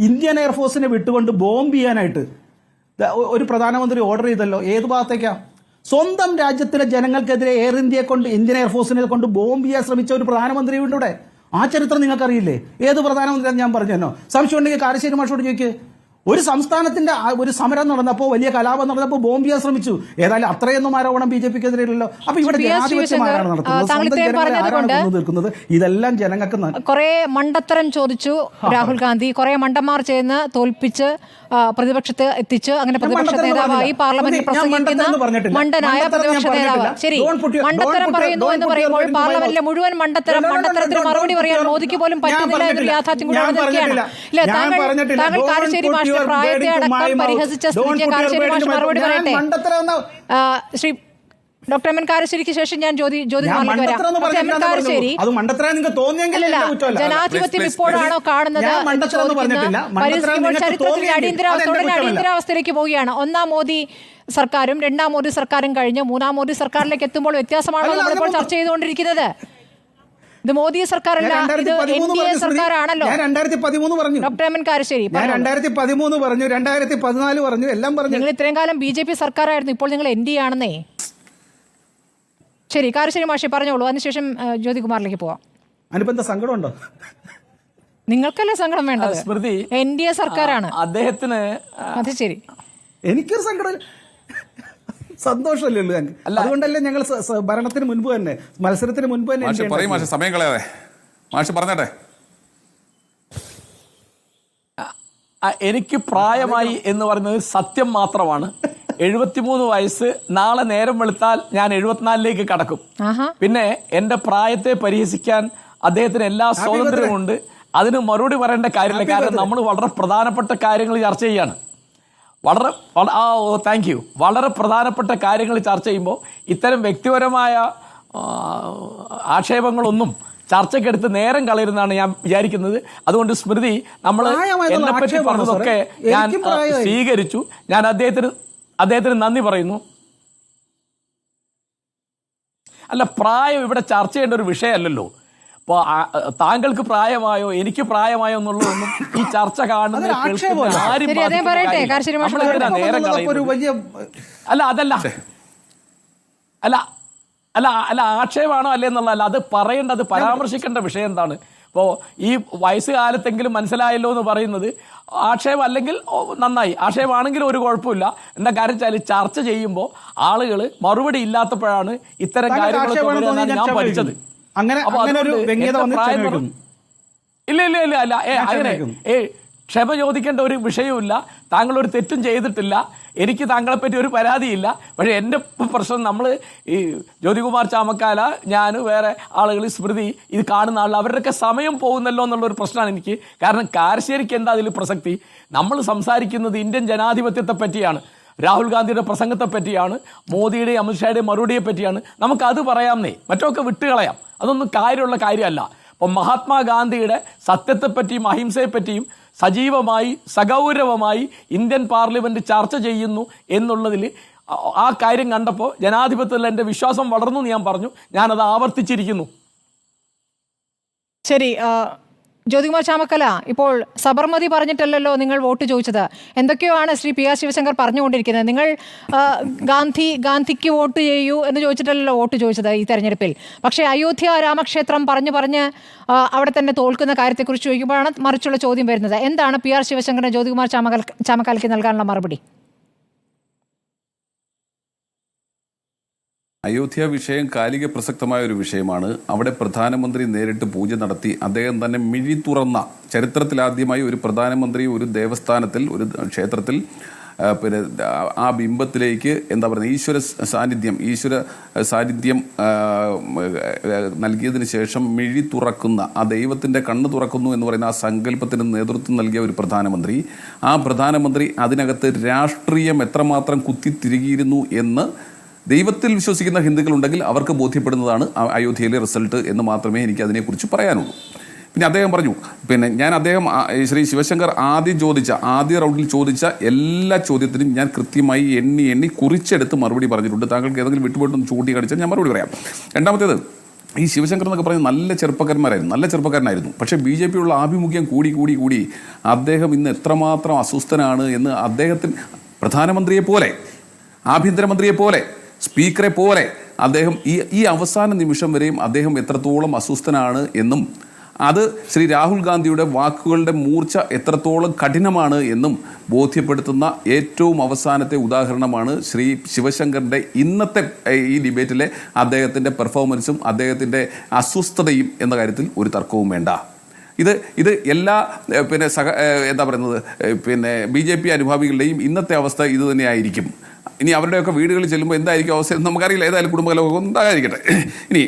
[SPEAKER 2] ഇന്ത്യൻ എയർഫോഴ്സിനെ വിട്ടുകൊണ്ട് ബോംബ് ചെയ്യാനായിട്ട് ഒരു പ്രധാനമന്ത്രി ഓർഡർ ചെയ്തല്ലോ. ഏത് ഭാഗത്തേക്കാ? സ്വന്തം രാജ്യത്തിലെ ജനങ്ങൾക്കെതിരെ എയർ ഇന്ത്യയെ കൊണ്ട്, ഇന്ത്യൻ എയർഫോഴ്സിനെ കൊണ്ട് ബോംബ് ചെയ്യാൻ ശ്രമിച്ച ഒരു പ്രധാനമന്ത്രി ഉണ്ട് ഇവിടെ. ആ ചരിത്രം നിങ്ങൾക്കറിയില്ലേ? ഏത് പ്രധാനമന്ത്രിയാണ് ഞാൻ പറഞ്ഞോ? സംശയം ഉണ്ടെങ്കിൽ കാരശ്ശേരി മാഷോട് ചോദിക്കേ. ഒരു സംസ്ഥാനത്തിന്റെ ഒരു സമരം നടന്നപ്പോൾ, വലിയ കലാപം നടന്നപ്പോൾ ബോംബ് ചെയ്യാൻ ശ്രമിച്ചു. ഏതായാലും അത്രയൊന്നും ആരോപണം BJPക്കെതിരെ ഇല്ലല്ലോ. അപ്പൊ ഇവിടെ ജനാധിപത്യമാരാണ് നടത്തുന്നത്. ഇതെല്ലാം ജനങ്ങൾക്ക്
[SPEAKER 1] കുറെ മണ്ടത്തരം ചോദിച്ചു രാഹുൽ ഗാന്ധി. കുറെ മണ്ടന്മാർ ചേർന്ന് തോൽപ്പിച്ച് പ്രതിപക്ഷത്ത് എത്തിച്ച് അങ്ങനെ പ്രതിപക്ഷ നേതാവായി പാർലമെന്റിൽ പ്രസംഗിക്കുന്ന മണ്ടനായ പ്രതിപക്ഷ നേതാവ്. ശരി, മണ്ടത്തരം പറയുന്നു എന്ന് പറയുമ്പോൾ പാർലമെന്റിലെ മുഴുവൻ മണ്ടത്തരത്തിന് മറുപടി പറയാൻ മോദിക്ക് പോലും പറ്റുന്നില്ല എന്നൊരു യാഥാർത്ഥ്യം കൂടെ നിൽക്കുകയാണ്. ഇല്ല, താങ്കൾ കാരശ്ശേരി മാഷിന്റെ പ്രായത്തെ അടക്കം പരിഹസിച്ച സ്ഥിതിക്ക് കാരശ്ശേരി മാഷ് മറുപടി പറയട്ടെ. ശ്രീ ഡോക്ടർ എം എൻ കാരശ്ശേരിക്ക് ശേഷം ഞാൻ ജ്യോതികുമാറിലേക്ക് വരാം. കാരശ്ശേരി, ജനാധിപത്യം ഇപ്പോഴാണോ കാണുന്നത്? ചരിത്രത്തിൽ അടിയന്തരാവസ്ഥയിലേക്ക് പോവുകയാണ്. 1ാം മോദി സർക്കാരും 2ാം മോദി സർക്കാരും കഴിഞ്ഞ് 3ാം മോദി സർക്കാരിലേക്ക് എത്തുമ്പോൾ വ്യത്യാസമാണോ നമ്മളിപ്പോൾ ചർച്ച ചെയ്തുകൊണ്ടിരിക്കുന്നത്? ഇത് മോദി സർക്കാരല്ല, ഇത് NDA സർക്കാരാണല്ലോ.
[SPEAKER 2] 2013 പറഞ്ഞു
[SPEAKER 1] ഡോക്ടർ എം എൻ കാരശ്ശേരി.
[SPEAKER 2] 2013 പറഞ്ഞു, 2014 പറഞ്ഞു, എല്ലാം പറഞ്ഞു.
[SPEAKER 1] നിങ്ങൾ ഇത്രയും കാലം BJP സർക്കാരായിരുന്നു, ഇപ്പോൾ നിങ്ങൾ NDA ആണെന്നേ. ശരി, കാരശ്ശേരി മാഷി പറഞ്ഞോളൂ. അതിനുശേഷം ജ്യോതികുമാറിലേക്ക് പോവാം.
[SPEAKER 2] അതിനിപ്പോ സങ്കടമുണ്ടോ?
[SPEAKER 1] നിങ്ങൾക്കല്ലേ സങ്കടം വേണ്ടത്?
[SPEAKER 5] സ്മൃതി,
[SPEAKER 1] NDA സർക്കാരാണ് അദ്ദേഹത്തിന്. അത് ശരി,
[SPEAKER 2] എനിക്കൊരു സങ്കടം, സന്തോഷമല്ലേ ഉള്ളൂ ഞങ്ങൾക്ക്. അതുകൊണ്ടല്ലേ ഞങ്ങൾ ഭരണത്തിന് മുൻപ് തന്നെ, മത്സരത്തിന് മുൻപ് തന്നെ
[SPEAKER 3] സമയം കളയാതെ മാഷ് പറഞ്ഞട്ടെ.
[SPEAKER 5] എനിക്ക് പ്രായമായി എന്ന് പറയുന്നത് സത്യം മാത്രമാണ്. 73 വയസ്സ്. നാളെ നേരം വെളുത്താൽ ഞാൻ 74ലേക്ക് കടക്കും. പിന്നെ എന്റെ പ്രായത്തെ പരിഹസിക്കാൻ അദ്ദേഹത്തിന് എല്ലാ സ്വാതന്ത്ര്യമുണ്ട്. അതിന് മറുപടി പറയേണ്ട കാര്യമില്ല. കാരണം നമ്മൾ വളരെ പ്രധാനപ്പെട്ട കാര്യങ്ങൾ ചർച്ച ചെയ്യാണ്. Thank you. വളരെ പ്രധാനപ്പെട്ട കാര്യങ്ങൾ ചർച്ച ചെയ്യുമ്പോൾ ഇത്തരം വ്യക്തിപരമായ ആക്ഷേപങ്ങളൊന്നും ചർച്ചയ്ക്കെടുത്ത് നേരം കളയുന്നതാണ് ഞാൻ വിചാരിക്കുന്നത്. അതുകൊണ്ട് സ്മൃതി, നമ്മൾ എന്നെ പറ്റി പറഞ്ഞതൊക്കെ ഞാൻ സ്വീകരിച്ചു. ഞാൻ അദ്ദേഹത്തിന് നന്ദി പറയുന്നു. അല്ല, പ്രായം ഇവിടെ ചർച്ച ചെയ്യേണ്ട ഒരു വിഷയമല്ലല്ലോ. ഇപ്പോൾ താങ്കൾക്ക് പ്രായമായോ എനിക്ക് പ്രായമായോ എന്നുള്ളതൊന്നും ഈ ചർച്ച കാണുന്ന നേരം കളയുന്നത്. അല്ല അല്ല ആക്ഷേപമാണോ അല്ലേ എന്നുള്ളതല്ല, അത് പറയേണ്ടത് പരാമർശിക്കേണ്ട വിഷയം എന്താണ്? ഇപ്പോൾ ഈ വയസ്സുകാലത്തെങ്കിലും മനസ്സിലായല്ലോ എന്ന് പറയുന്നത് ആക്ഷേപം അല്ലെങ്കിൽ നന്നായി, ആക്ഷേപമാണെങ്കിൽ ഒരു കുഴപ്പമില്ല. എന്താ കാര്യം വെച്ചാൽ ചർച്ച ചെയ്യുമ്പോൾ ആളുകൾ മറുപടി ഇല്ലാത്തപ്പോഴാണ് ഇത്തരം കാര്യങ്ങളൊക്കെ ഞാൻ പഠിച്ചത്. ഇല്ല അങ്ങനെ ക്ഷമ ചോദിക്കേണ്ട ഒരു വിഷയമില്ല. താങ്കൾ ഒരു തെറ്റും ചെയ്തിട്ടില്ല, എനിക്ക് താങ്കളെ പറ്റി ഒരു പരാതിയില്ല. പക്ഷേ എൻ്റെ പ്രശ്നം, നമ്മൾ ഈ ജ്യോതികുമാർ ചാമക്കാല, ഞാൻ, വേറെ ആളുകൾ, സ്മൃതി, ഇത് കാണുന്ന ആളുകൾ, അവരുടെയൊക്കെ സമയം പോകുന്നല്ലോ എന്നുള്ളൊരു പ്രശ്നമാണ് എനിക്ക്. കാരണം കാരശ്ശേരിക്ക് എന്താ അതിൽ പ്രസക്തി? നമ്മൾ സംസാരിക്കുന്നത് ഇന്ത്യൻ ജനാധിപത്യത്തെ പറ്റിയാണ്, രാഹുൽ ഗാന്ധിയുടെ പ്രസംഗത്തെ പറ്റിയാണ്, മോദിയുടെയും അമിത്ഷായുടെയും മറുപടിയെ പറ്റിയാണ്. നമുക്കത് പറയാമെന്നേ, മറ്റൊക്കെ വിട്ടുകളയാം. അതൊന്നും കാര്യമുള്ള കാര്യമല്ല. അപ്പം മഹാത്മാഗാന്ധിയുടെ സത്യത്തെപ്പറ്റിയും അഹിംസയെപ്പറ്റിയും സജീവമായി സഗൗരവമായി ഇന്ത്യൻ പാർലമെന്റ് ചർച്ച ചെയ്യുന്നു എന്നുള്ളതിൽ ആ കാര്യം കണ്ടപ്പോൾ ജനാധിപത്യത്തിൽ എൻ്റെ വിശ്വാസം വളർന്നു എന്ന് ഞാൻ പറഞ്ഞു. ഞാനത് ആവർത്തിച്ചിരിക്കുന്നു.
[SPEAKER 1] ശരി, ജ്യോതികുമാർ ചാമക്കല, ഇപ്പോൾ സബർമതി പറഞ്ഞിട്ടല്ലല്ലോ നിങ്ങൾ വോട്ട് ചോദിച്ചത്. എന്തൊക്കെയാണ് ശ്രീ പി ആർ ശിവശങ്കർ പറഞ്ഞുകൊണ്ടിരിക്കുന്നത്? നിങ്ങൾ ഗാന്ധിക്ക് വോട്ട് ചെയ്യൂ എന്ന് ചോദിച്ചിട്ടല്ലല്ലോ വോട്ട് ചോദിച്ചത് ഈ തെരഞ്ഞെടുപ്പിൽ. പക്ഷേ അയോധ്യ രാമക്ഷേത്രം പറഞ്ഞ് അവിടെ തന്നെ തോൽക്കുന്ന കാര്യത്തെക്കുറിച്ച് ചോദിക്കുമ്പോഴാണ് മറിച്ചുള്ള ചോദ്യം വരുന്നത്. എന്താണ് പി ആർ ശിവശങ്കറിന് ജ്യോതികുമാർ ചാമക്കാലയ്ക്ക് നൽകാനുള്ള മറുപടി?
[SPEAKER 3] അയോധ്യ വിഷയം കാലിക പ്രസക്തമായ ഒരു വിഷയമാണ്. അവിടെ പ്രധാനമന്ത്രി നേരിട്ട് പൂജ നടത്തി അദ്ദേഹം തന്നെ മിഴി തുറന്ന, ചരിത്രത്തിലാദ്യമായി ഒരു പ്രധാനമന്ത്രി ഒരു ദേവസ്ഥാനത്തിൽ, ഒരു ക്ഷേത്രത്തിൽ പിന്നെ ആ ബിംബത്തിലേക്ക് എന്താ പറയുക, ഈശ്വര സാന്നിധ്യം നൽകിയതിന് ശേഷം മിഴി തുറക്കുന്ന, ആ ദൈവത്തിൻ്റെ കണ്ണ് തുറക്കുന്നു എന്ന് പറയുന്ന ആ സങ്കല്പത്തിന് നേതൃത്വം നൽകിയ ഒരു പ്രധാനമന്ത്രി, ആ പ്രധാനമന്ത്രി അതിനകത്ത് രാഷ്ട്രീയം എത്രമാത്രം കുത്തിത്തിരുകിയിരുന്നു എന്ന് ദൈവത്തിൽ വിശ്വസിക്കുന്ന ഹിന്ദുക്കളുണ്ടെങ്കിൽ അവർക്ക് ബോധ്യപ്പെടുന്നതാണ് അയോധ്യയിലെ റിസൾട്ട് എന്ന് മാത്രമേ എനിക്ക് അതിനെക്കുറിച്ച് പറയാനുള്ളൂ. പിന്നെ അദ്ദേഹം പറഞ്ഞു, പിന്നെ അദ്ദേഹം ശ്രീ ശിവശങ്കർ ആദ്യ റൗണ്ടിൽ ചോദിച്ച എല്ലാ ചോദ്യത്തിനും ഞാൻ കൃത്യമായി എണ്ണി കുറിച്ചെടുത്ത് മറുപടി പറഞ്ഞിട്ടുണ്ട്. താങ്കൾക്ക് ഏതെങ്കിലും വിട്ടുപോയിട്ടൊന്ന് ചൂണ്ടിക്കാണിച്ചാൽ ഞാൻ മറുപടി പറയാം. രണ്ടാമത്തേത്, ഈ ശിവശങ്കർ എന്നൊക്കെ പറയുന്നത് നല്ല ചെറുപ്പക്കാരനായിരുന്നു. പക്ഷേ BJP ഉള്ള ആഭിമുഖ്യം കൂടി അദ്ദേഹം ഇന്ന് എത്രമാത്രം അസ്വസ്ഥനാണ് എന്ന് അദ്ദേഹത്തിന് പ്രധാനമന്ത്രിയെ പോലെ, ആഭ്യന്തരമന്ത്രിയെ പോലെ, സ്പീക്കറെ പോലെ അദ്ദേഹം ഈ അവസാന നിമിഷം വരെയും അദ്ദേഹം എത്രത്തോളം അസ്വസ്ഥനാണ് എന്നും അത് ശ്രീ രാഹുൽ ഗാന്ധിയുടെ വാക്കുകളുടെ മൂർച്ച എത്രത്തോളം കഠിനമാണ് എന്നും ബോധ്യപ്പെടുത്തുന്ന ഏറ്റവും അവസാനത്തെ ഉദാഹരണമാണ് ശ്രീ ശിവശങ്കറിൻ്റെ ഇന്നത്തെ ഈ ഡിബേറ്റിലെ അദ്ദേഹത്തിൻ്റെ പെർഫോമൻസും അദ്ദേഹത്തിൻ്റെ അസ്വസ്ഥതയും എന്ന കാര്യത്തിൽ ഒരു തർക്കവും വേണ്ട. ഇത് എല്ലാ പിന്നെ എന്താ പറയുന്നത്, പിന്നെ BJP അനുഭാവികളുടെയും ഇന്നത്തെ അവസ്ഥ ഇത് തന്നെയായിരിക്കും. ഇനി അവരുടെയൊക്കെ വീടുകളിൽ ചെല്ലുമ്പോൾ എന്തായിരിക്കും അവസ്ഥ എന്ന് നമുക്കറിയില്ല. ഏതായാലും കുടുംബകലമൊക്കെ ഉണ്ടാകാതിരിക്കട്ടെ. ഇനി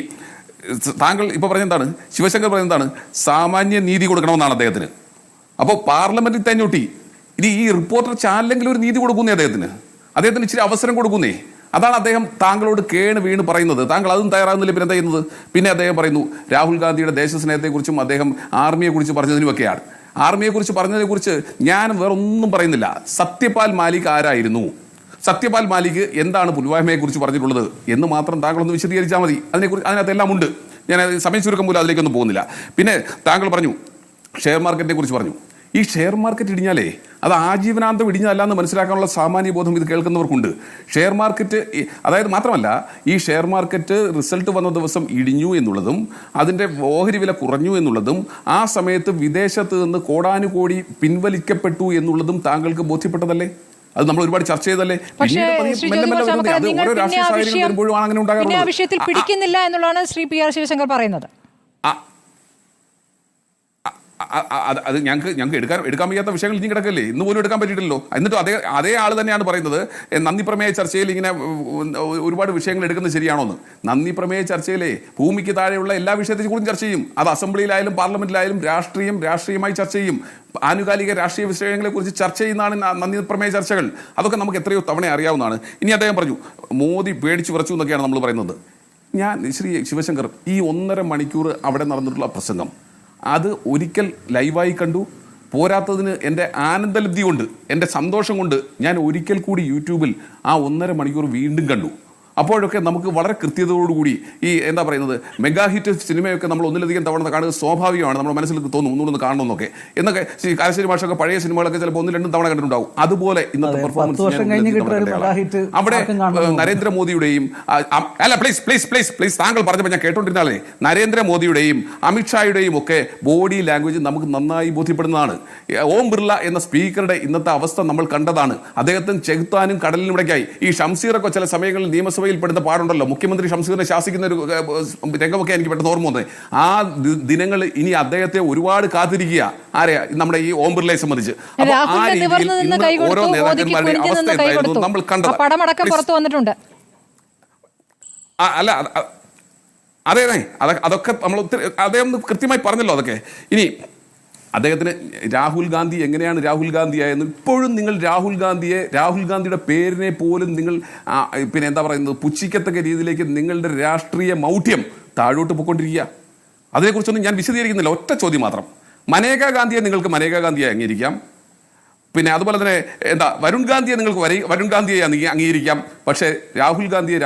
[SPEAKER 3] താങ്കൾ ഇപ്പോൾ പറഞ്ഞെന്താണ്, ശിവശങ്കർ പറഞ്ഞെന്താണ്, സാമാന്യ നീതി കൊടുക്കണമെന്നാണ് അദ്ദേഹത്തിന്. അപ്പോൾ പാർലമെന്റിൽ തഞ്ഞൊട്ടി ഇനി ഈ റിപ്പോർട്ടർ ചാനലെങ്കിലും ഒരു നീതി കൊടുക്കുന്നേ അദ്ദേഹത്തിന് ഇച്ചിരി അവസരം കൊടുക്കുന്നേ. അതാണ് അദ്ദേഹം താങ്കളോട് വീണ് പറയുന്നത്. താങ്കൾ അതും തയ്യാറാകുന്നില്ല. പിന്നെ എന്താ ചെയ്യുന്നത്? പിന്നെ അദ്ദേഹം പറയുന്നു രാഹുൽ ഗാന്ധിയുടെ ദേശസ്നേഹത്തെക്കുറിച്ചും അദ്ദേഹം ആർമിയെക്കുറിച്ച് പറഞ്ഞതിനുമൊക്കെയാണ്. ആർമിയെക്കുറിച്ച് പറഞ്ഞതിനെക്കുറിച്ച് ഞാൻ വേറൊന്നും പറയുന്നില്ല. സത്യപാൽ മാലിക് ആരായിരുന്നു, സത്യപാൽ മാലിക് എന്താണ് പുൽവാമയെക്കുറിച്ച് പറഞ്ഞിട്ടുള്ളത് എന്ന് മാത്രം താങ്കളൊന്ന് വിശദീകരിച്ചാൽ മതി. അതിനകത്തെല്ലാം ഉണ്ട്. ഞാൻ സമയം ചുരുക്കം പോലും അതിലേക്കൊന്നും പോകുന്നില്ല. പിന്നെ താങ്കൾ പറഞ്ഞു ഷെയർ മാർക്കറ്റിനെ കുറിച്ച് പറഞ്ഞു. ഈ ഷെയർ മാർക്കറ്റ് ഇടിഞ്ഞാലേ അത് ആജീവനാന്തം ഇടിഞ്ഞതല്ല എന്ന് മനസ്സിലാക്കാനുള്ള സാമാന്യ ബോധം ഇത് കേൾക്കുന്നവർക്കുണ്ട്. ഷെയർ മാർക്കറ്റ്, അതായത് മാത്രമല്ല ഈ ഷെയർ മാർക്കറ്റ് റിസൾട്ട് വന്ന ദിവസം ഇടിഞ്ഞു എന്നുള്ളതും അതിൻ്റെ ഓഹരി വില കുറഞ്ഞു എന്നുള്ളതും ആ സമയത്ത് വിദേശത്ത് നിന്ന് കോടാനുകോടി പിൻവലിക്കപ്പെട്ടു എന്നുള്ളതും താങ്കൾക്ക് ബോധ്യപ്പെട്ടതല്ലേ? അത് നമ്മൾ ഒരുപാട് ചർച്ച ചെയ്തല്ലേ?
[SPEAKER 1] വിഷയത്തിൽ പിടിക്കുന്നില്ല എന്നുള്ളതാണ് ശ്രീ പി ആർ ശിവശങ്കർ പറയുന്നത്.
[SPEAKER 3] അത് ഞങ്ങൾക്ക് എടുക്കാൻ വയ്യാത്ത വിഷയങ്ങൾ ഇനി കിടക്കല്ലേ? ഇന്ന് പോലും എടുക്കാൻ പറ്റിയിട്ടില്ലല്ലോ. എന്നിട്ടും അതേ ആൾ തന്നെയാണ് പറയുന്നത് നന്ദി പ്രമേയ ചർച്ചയിൽ ഇങ്ങനെ ഒരുപാട് വിഷയങ്ങൾ എടുക്കുന്നത് ശരിയാണോന്ന്. നന്ദി പ്രമേയ ചർച്ചയിലെ ഭൂമിക്ക് താഴെയുള്ള എല്ലാ വിഷയത്തെക്കുറിച്ചും ചർച്ച ചെയ്യും. അത് അസംബ്ലിയിലായാലും പാർലമെന്റിലായാലും രാഷ്ട്രീയമായി ചർച്ച ചെയ്യും. ആനുകാലിക രാഷ്ട്രീയ വിഷയങ്ങളെക്കുറിച്ച് ചർച്ച ചെയ്യുന്നതാണ് നന്ദി പ്രമേയ ചർച്ചകൾ. അതൊക്കെ നമുക്ക് എത്രയോ തവണ അറിയാവുന്നതാണ്. ഇനി അദ്ദേഹം പറഞ്ഞു മോദി പേടിച്ചു വിറച്ചു എന്നൊക്കെയാണ് നമ്മൾ പറയുന്നത്. ശ്രീ ശിവശങ്കർ ഈ 1.5 മണിക്കൂർ അവിടെ നടന്നിട്ടുള്ള പ്രസംഗം അത് ഒരിക്കൽ ലൈവായി കണ്ടു. പോരാത്തതിന് എൻ്റെ ആനന്ദലബ്ധി കൊണ്ട്, എൻ്റെ സന്തോഷം കൊണ്ട് ഞാൻ ഒരിക്കൽ കൂടി യൂട്യൂബിൽ ആ 1.5 മണിക്കൂർ വീണ്ടും കണ്ടു. അപ്പോഴൊക്കെ നമുക്ക് വളരെ കൃത്യതയോടുകൂടി ഈ എന്താ പറയുന്നത് മെഗാ ഹിറ്റ് സിനിമയൊക്കെ നമ്മൾ ഒന്നിലധികം തവണ കാണുക സ്വാഭാവികമാണ്. നമ്മുടെ മനസ്സിൽ തോന്നും ഒന്നുകൂടെ കാണണമെന്നൊക്കെ എന്നൊക്കെ. കാരശ്ശേരി മാഷൊക്കെ പഴയ സിനിമകളൊക്കെ ചിലപ്പോൾ 1-2 തവണ കണ്ടിട്ടുണ്ടാവും. അതുപോലെ ഇന്നത്തെ പെർഫോമൻസ് അവിടെ നരേന്ദ്രമോദിയുടെയും അല്ല പ്ലീസ് പ്ലീസ് പ്ലീസ് പ്ലീസ് താങ്കൾ പറഞ്ഞപ്പോൾ ഞാൻ കേട്ടോണ്ടിരുന്നാലേ നരേന്ദ്രമോദിയുടെയും അമിത്ഷായുടെയും ഒക്കെ ബോഡി ലാംഗ്വേജ് നമുക്ക് നന്നായി ബോധ്യപ്പെടുന്നതാണ്. ഓം ബിർള എന്ന സ്പീക്കറുടെ ഇന്നത്തെ അവസ്ഥ നമ്മൾ കണ്ടതാണ്. അദ്ദേഹത്തിന് ചെകുത്താനും കടലിനും ഇടയ്ക്കായി. ഈ ഷംസീറൊക്കെ ചില സമയങ്ങളിൽ നിയമസഭയിൽ പെടുന്ന പാടുണ്ടല്ലോ, മുഖ്യമന്ത്രി ഷംസീറിനെ ശാസിക്കുന്ന ഒരു രംഗമൊക്കെ എനിക്ക് പെട്ടെന്ന് ഓർമ്മ വന്നത്. ആ ദിനങ്ങൾ ഇനി അദ്ദേഹത്തെ ഒരുപാട് കാത്തിരിക്കുക. ആരെയാ? നമ്മുടെ ഈ ഓം ബിർളയെ സംബന്ധിച്ച്. ആ രീതിയിൽ ഓരോ നേതാക്കന്മാരുടെ അവസ്ഥ എന്തായിരുന്നു നമ്മൾ കണ്ടത്. അല്ല അതെ അതൊക്കെ നമ്മൾ അദ്ദേഹം കൃത്യമായി പറഞ്ഞല്ലോ അതൊക്കെ. ഇനി അദ്ദേഹത്തിന് രാഹുൽ ഗാന്ധി എങ്ങനെയാണ് രാഹുൽ ഗാന്ധി ആയെന്ന് ഇപ്പോഴും നിങ്ങൾ രാഹുൽ ഗാന്ധിയുടെ പേരിനെ പോലും നിങ്ങൾ പിന്നെ എന്താ പറയുന്നത് പുച്ഛിക്കത്തക്ക രീതിയിലേക്ക് നിങ്ങളുടെ രാഷ്ട്രീയ മൗഢ്യം താഴോട്ട് പോയിക്കൊണ്ടിരിക്കുക. അതിനെക്കുറിച്ചൊന്നും ഞാൻ വിശദീകരിക്കുന്നില്ല. ഒറ്റ ചോദ്യം മാത്രം. മനേകാ ഗാന്ധിയെ നിങ്ങൾക്ക് മനേകാ ഗാന്ധിയെ അംഗീകരിക്കാം. പിന്നെ അതുപോലെ തന്നെ എന്താ വരുൺ ഗാന്ധിയെ നിങ്ങൾക്ക് വരുൺ ഗാന്ധിയെ അംഗീകരിക്കാം. പക്ഷേ രാഹുൽ ഗാന്ധിയെ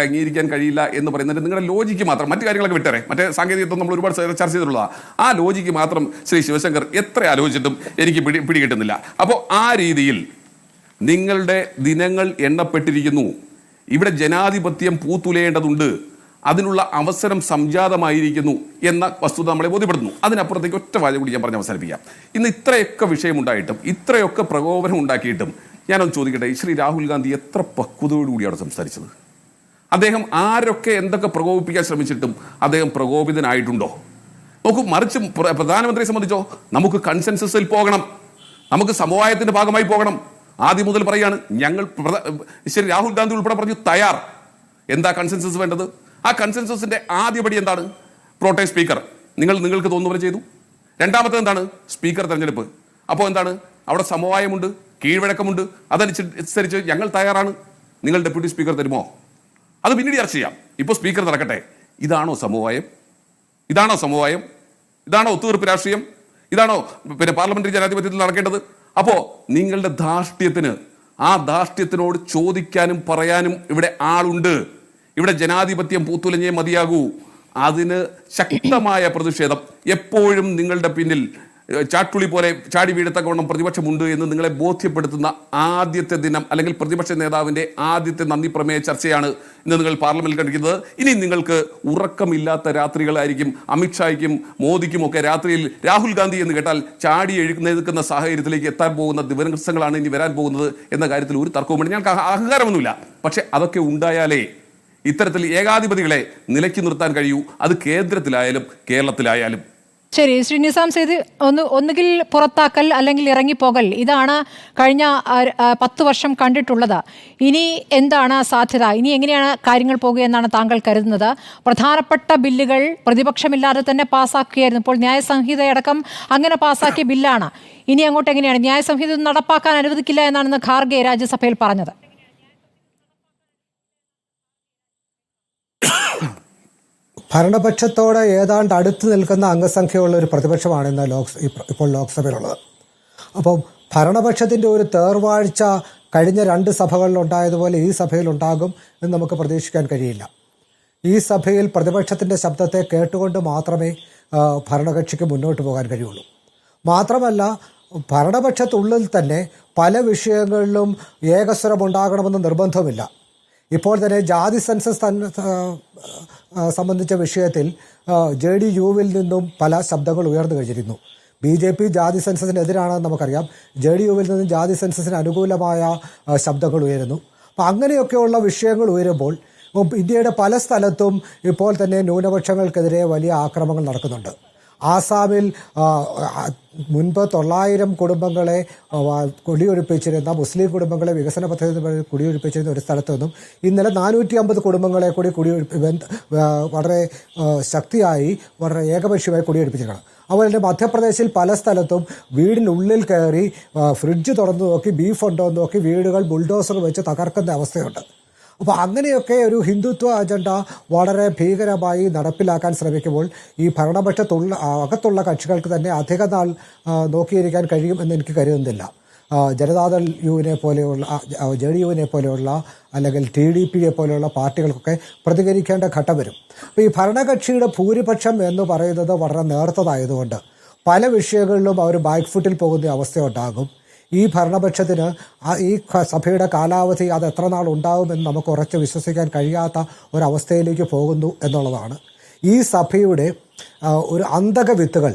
[SPEAKER 3] അംഗീകരിക്കാൻ കഴിയില്ല എന്ന് പറയുന്നത് നിങ്ങളുടെ ലോജിക്ക് മാത്രം. മറ്റു കാര്യങ്ങളൊക്കെ വിട്ടേറെ, മറ്റേ സാങ്കേതികത്വം നമ്മൾ ഒരുപാട് ചർച്ച ചെയ്തിട്ടുള്ളതാണ്. ആ ലോജിക്ക് മാത്രം ശ്രീ ശിവശങ്കർ എത്ര ആലോചിച്ചിട്ടും എനിക്ക് പിടികിട്ടുന്നില്ല. അപ്പോൾ ആ രീതിയിൽ നിങ്ങളുടെ ദിനങ്ങൾ എണ്ണപ്പെട്ടിരിക്കുന്നു. ഇവിടെ ജനാധിപത്യം പൂത്തുലയേണ്ടതുണ്ട്. അതിനുള്ള അവസരം സംജാതമായിരിക്കുന്നു എന്ന വസ്തുത നമ്മളെ ബോധ്യപ്പെടുന്നു. അതിനപ്പുറത്തേക്ക് ഒറ്റ വാചകം കൂടി ഞാൻ പറഞ്ഞ് അവസാനിപ്പിക്കാം. ഇന്ന് ഇത്രയൊക്കെ വിഷയമുണ്ടായിട്ടും ഇത്രയൊക്കെ പ്രകോപനം ഉണ്ടാക്കിയിട്ടും ഞാനൊന്ന് ചോദിക്കട്ടെ, ശ്രീ രാഹുൽ ഗാന്ധി എത്ര പക്വതയോടുകൂടിയാണ് സംസാരിച്ചത്? അദ്ദേഹം ആരൊക്കെ എന്തൊക്കെ പ്രകോപിപ്പിക്കാൻ ശ്രമിച്ചിട്ടും അദ്ദേഹം പ്രകോപിതനായിട്ടുണ്ടോ? നോക്കൂ, മറിച്ച് പ്രധാനമന്ത്രിയെ സംബന്ധിച്ചോ നമുക്ക് കൺസെൻസസിൽ പോകണം, നമുക്ക് സമവായത്തിന്റെ ഭാഗമായി പോകണം. ആദ്യം മുതൽ പറയാണ് ഞങ്ങൾ ശ്രീ രാഹുൽ ഗാന്ധി ഉൾപ്പെടെ പറഞ്ഞു തയ്യാർ. എന്താ കൺസെൻസസ് വേണ്ടത്? ആ കൺസെൻസസിന്റെ ആദ്യപടി എന്താണ്? Pro tem speaker. നിങ്ങൾക്ക് തോന്നുന്ന പോലെ ചെയ്തു. രണ്ടാമത്തെ എന്താണ്? സ്പീക്കർ തെരഞ്ഞെടുപ്പ്. അപ്പോൾ എന്താണ്? അവിടെ സമവായമുണ്ട്, കീഴ്വഴക്കമുണ്ട്. അതനുസരിച്ച് ഞങ്ങൾ തയ്യാറാണ്. നിങ്ങൾ ഡെപ്യൂട്ടി സ്പീക്കർ തരുമോ? അത് പിന്നീട് ചർച്ച ചെയ്യാം. ഇപ്പോൾ സ്പീക്കർ നടക്കട്ടെ. ഇതാണോ സമവായം? ഇതാണോ ഒത്തുതീർപ്പ് രാഷ്ട്രീയം? ഇതാണോ പിന്നെ പാർലമെന്ററി ജനാധിപത്യത്തിൽ നടക്കേണ്ടത്? അപ്പോൾ നിങ്ങളുടെ ധാർഷ്ട്യത്തിനോട് ചോദിക്കാനും പറയാനും ഇവിടെ ആളുണ്ട്. ഇവിടെ ജനാധിപത്യം പൂത്തുലഞ്ഞേ മതിയാകൂ. അതിന് ശക്തമായ പ്രതിഷേധം. എപ്പോഴും നിങ്ങളുടെ പിന്നിൽ ചാട്ടുളി പോലെ ചാടി വീഴത്തക്കവണ്ണം പ്രതിപക്ഷമുണ്ട് എന്ന് നിങ്ങളെ ബോധ്യപ്പെടുത്തുന്ന ആദ്യത്തെ ദിനം, അല്ലെങ്കിൽ പ്രതിപക്ഷ നേതാവിന്റെ ആദ്യത്തെ നന്ദി പ്രമേയ ചർച്ചയാണ് ഇന്ന് നിങ്ങൾ പാർലമെന്റിൽ കണ്ടിരിക്കുന്നത്. ഇനി നിങ്ങൾക്ക് ഉറക്കമില്ലാത്ത രാത്രികളായിരിക്കും. അമിത്ഷായ്ക്കും മോദിക്കും ഒക്കെ രാത്രിയിൽ രാഹുൽ ഗാന്ധി എന്ന് കേട്ടാൽ ചാടി എഴുന്നേൽക്കുന്ന സാഹചര്യത്തിലേക്ക് എത്താൻ പോകുന്ന ദിവസങ്ങളാണ് ഇനി വരാൻ പോകുന്നത് എന്ന കാര്യത്തിൽ ഒരു തർക്കവും വേണ്ട. ഞങ്ങൾക്ക് അഹങ്കാരമൊന്നുമില്ല. പക്ഷെ അതൊക്കെ ഉണ്ടായാലേ ഇത്തരത്തിൽ ഏകാധിപതികളെ നിലയ്ക്ക് നിർത്താൻ കഴിയൂ. അത് കേന്ദ്രത്തിലായാലും കേരളത്തിലായാലും.
[SPEAKER 1] ശരി, ശ്രീ നിസാം സെയ്ദ്, ഒന്നുകിൽ പുറത്താക്കൽ അല്ലെങ്കിൽ ഇറങ്ങിപ്പോകൽ, ഇതാണ് കഴിഞ്ഞ 10 വർഷം കണ്ടിട്ടുള്ളത്. ഇനി എന്താണ് സാധ്യത? ഇനി എങ്ങനെയാണ് കാര്യങ്ങൾ പോകുക എന്നാണ് താങ്കൾ കരുതുന്നത്? പ്രധാനപ്പെട്ട ബില്ലുകൾ പ്രതിപക്ഷമില്ലാതെ തന്നെ പാസ്സാക്കിയായിരുന്നു. ഇപ്പോൾ ന്യായസംഹിതയടക്കം അങ്ങനെ പാസ്സാക്കിയ ബില്ലാണ്. ഇനി അങ്ങോട്ട് എങ്ങനെയാണ്? ന്യായസംഹിത നടപ്പാക്കാൻ അനുവദിക്കില്ല എന്നാണ് ഖാർഗെ രാജ്യസഭയിൽ പറഞ്ഞത്.
[SPEAKER 4] ഭരണപക്ഷത്തോട് ഏതാണ്ട് അടുത്ത് നിൽക്കുന്ന അംഗസംഖ്യയുള്ള ഒരു പ്രതിപക്ഷമാണ് ഇന്ന് ഇപ്പോൾ ലോക്സഭയിലുള്ളത്. അപ്പം ഭരണപക്ഷത്തിൻ്റെ ഒരു തേർവാഴ്ച കഴിഞ്ഞ 2 സഭകളിലുണ്ടായതുപോലെ ഈ സഭയിലുണ്ടാകും എന്ന് നമുക്ക് പ്രതീക്ഷിക്കാൻ കഴിയില്ല. ഈ സഭയിൽ പ്രതിപക്ഷത്തിൻ്റെ ശബ്ദത്തെ കേട്ടുകൊണ്ട് മാത്രമേ ഭരണകക്ഷിക്ക് മുന്നോട്ട് പോകാൻ കഴിയുള്ളൂ. മാത്രമല്ല, ഭരണപക്ഷത്തുള്ളിൽ തന്നെ പല വിഷയങ്ങളിലും ഏകസ്വരമുണ്ടാകണമെന്ന് നിർബന്ധമില്ല. ഇപ്പോൾ തന്നെ ജാതി സെൻസസ് സംബന്ധിച്ച വിഷയത്തിൽ JDU-വിൽ നിന്നും പല ശബ്ദങ്ങൾ ഉയർന്നു കഴിഞ്ഞിരുന്നു. BJP ജാതി സെൻസസിനെതിരാണെന്ന് നമുക്കറിയാം. JDU-വിൽ നിന്നും ജാതി സെൻസസിന് അനുകൂലമായ ശബ്ദങ്ങൾ ഉയരുന്നു. അപ്പം അങ്ങനെയൊക്കെയുള്ള വിഷയങ്ങൾ ഉയരുമ്പോൾ ഇന്ത്യയുടെ പല സ്ഥലത്തും ഇപ്പോൾ തന്നെ ന്യൂനപക്ഷങ്ങൾക്കെതിരെ വലിയ ആക്രമണങ്ങൾ നടക്കുന്നുണ്ട്. ആസാമിൽ മുൻപ് 900 കുടുംബങ്ങളെ കുടിയൊഴിപ്പിച്ചിരുന്ന മുസ്ലിം കുടുംബങ്ങളെ വികസന പദ്ധതി കുടിയൊഴിപ്പിച്ചിരുന്ന ഒരു സ്ഥലത്തു നിന്നും ഇന്നലെ 450 കുടുംബങ്ങളെ കൂടി വളരെ ശക്തിയായി, വളരെ ഏകപക്ഷീയമായി കുടിയൊഴിപ്പിച്ചിരിക്കണം. അതുപോലെ തന്നെ മധ്യപ്രദേശിൽ പല സ്ഥലത്തും വീടിനുള്ളിൽ കയറി ഫ്രിഡ്ജ് തുറന്നു നോക്കി ബീഫ് ഉണ്ടോ എന്ന് നോക്കി വീടുകൾ ബുൾഡോസർ വെച്ച് തകർക്കുന്ന അവസ്ഥയുണ്ട്. അപ്പോൾ അങ്ങനെയൊക്കെ ഒരു ഹിന്ദുത്വ അജണ്ട വളരെ ഭീകരമായി നടപ്പിലാക്കാൻ ശ്രമിക്കുമ്പോൾ ഈ ഭരണപക്ഷത്തുള്ള അകത്തുള്ള കക്ഷികൾക്ക് തന്നെ അധിക നാൾ നോക്കിയിരിക്കാൻ കഴിയും എന്ന് എനിക്ക് കരുതുന്നില്ല. ജനതാദൾ യുവിനെ പോലെയുള്ള JDU-വിനെ പോലെയുള്ള അല്ലെങ്കിൽ TDP-യെ പോലെയുള്ള പാർട്ടികൾക്കൊക്കെ പ്രതികരിക്കേണ്ട ഘട്ടം വരും. അപ്പോൾ ഈ ഭരണകക്ഷിയുടെ ഭൂരിപക്ഷം എന്ന് പറയുന്നത് വളരെ നേർത്തതായതുകൊണ്ട് പല വിഷയങ്ങളിലും അവർ ബാക്ക് ഫുട്ടിൽ പോകുന്ന അവസ്ഥയുണ്ടാകും. ഈ ഭരണപക്ഷത്തിന് ഈ സഭയുടെ കാലാവധി അത് എത്ര നാൾ ഉണ്ടാകുമെന്ന് നമുക്ക് ഉറച്ച് വിശ്വസിക്കാൻ കഴിയാത്ത ഒരവസ്ഥയിലേക്ക് പോകുന്നു എന്നുള്ളതാണ്. ഈ സഭയുടെ ഒരു അന്തക വിത്തുകൾ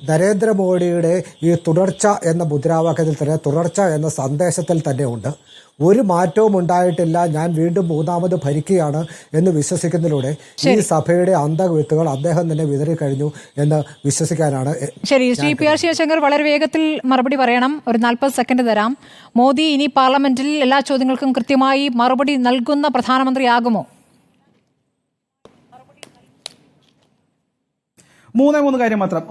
[SPEAKER 4] നരേന്ദ്രമോദിയുടെ ഈ തുടർച്ച എന്ന മുദ്രാവാക്യത്തിൽ തന്നെ, തുടർച്ച എന്ന സന്ദേശത്തിൽ തന്നെ ഉണ്ട്. ഒരു മാറ്റവും ഉണ്ടായിട്ടില്ല, ഞാൻ വീണ്ടും മൂന്നാമത് ഭരിക്കുകയാണ് എന്ന് വിശ്വസിക്കുന്നതിലൂടെ ഈ സഭയുടെ അന്തക വിത്തുകൾ അദ്ദേഹം തന്നെ വിതറിക്കഴിഞ്ഞു എന്ന് വിശ്വസിക്കാനാണ്.
[SPEAKER 1] ശരി, ശ്രീ PR ശിവശങ്കർ വളരെ വേഗത്തിൽ മറുപടി പറയണം. ഒരു 40 സെക്കൻഡ് തരാം. മോദി ഇനി പാർലമെന്റിൽ എല്ലാ ചോദ്യങ്ങൾക്കും കൃത്യമായി മറുപടി നൽകുന്ന പ്രധാനമന്ത്രിയാകുമോ?
[SPEAKER 2] 3 കാര്യം മാത്രം.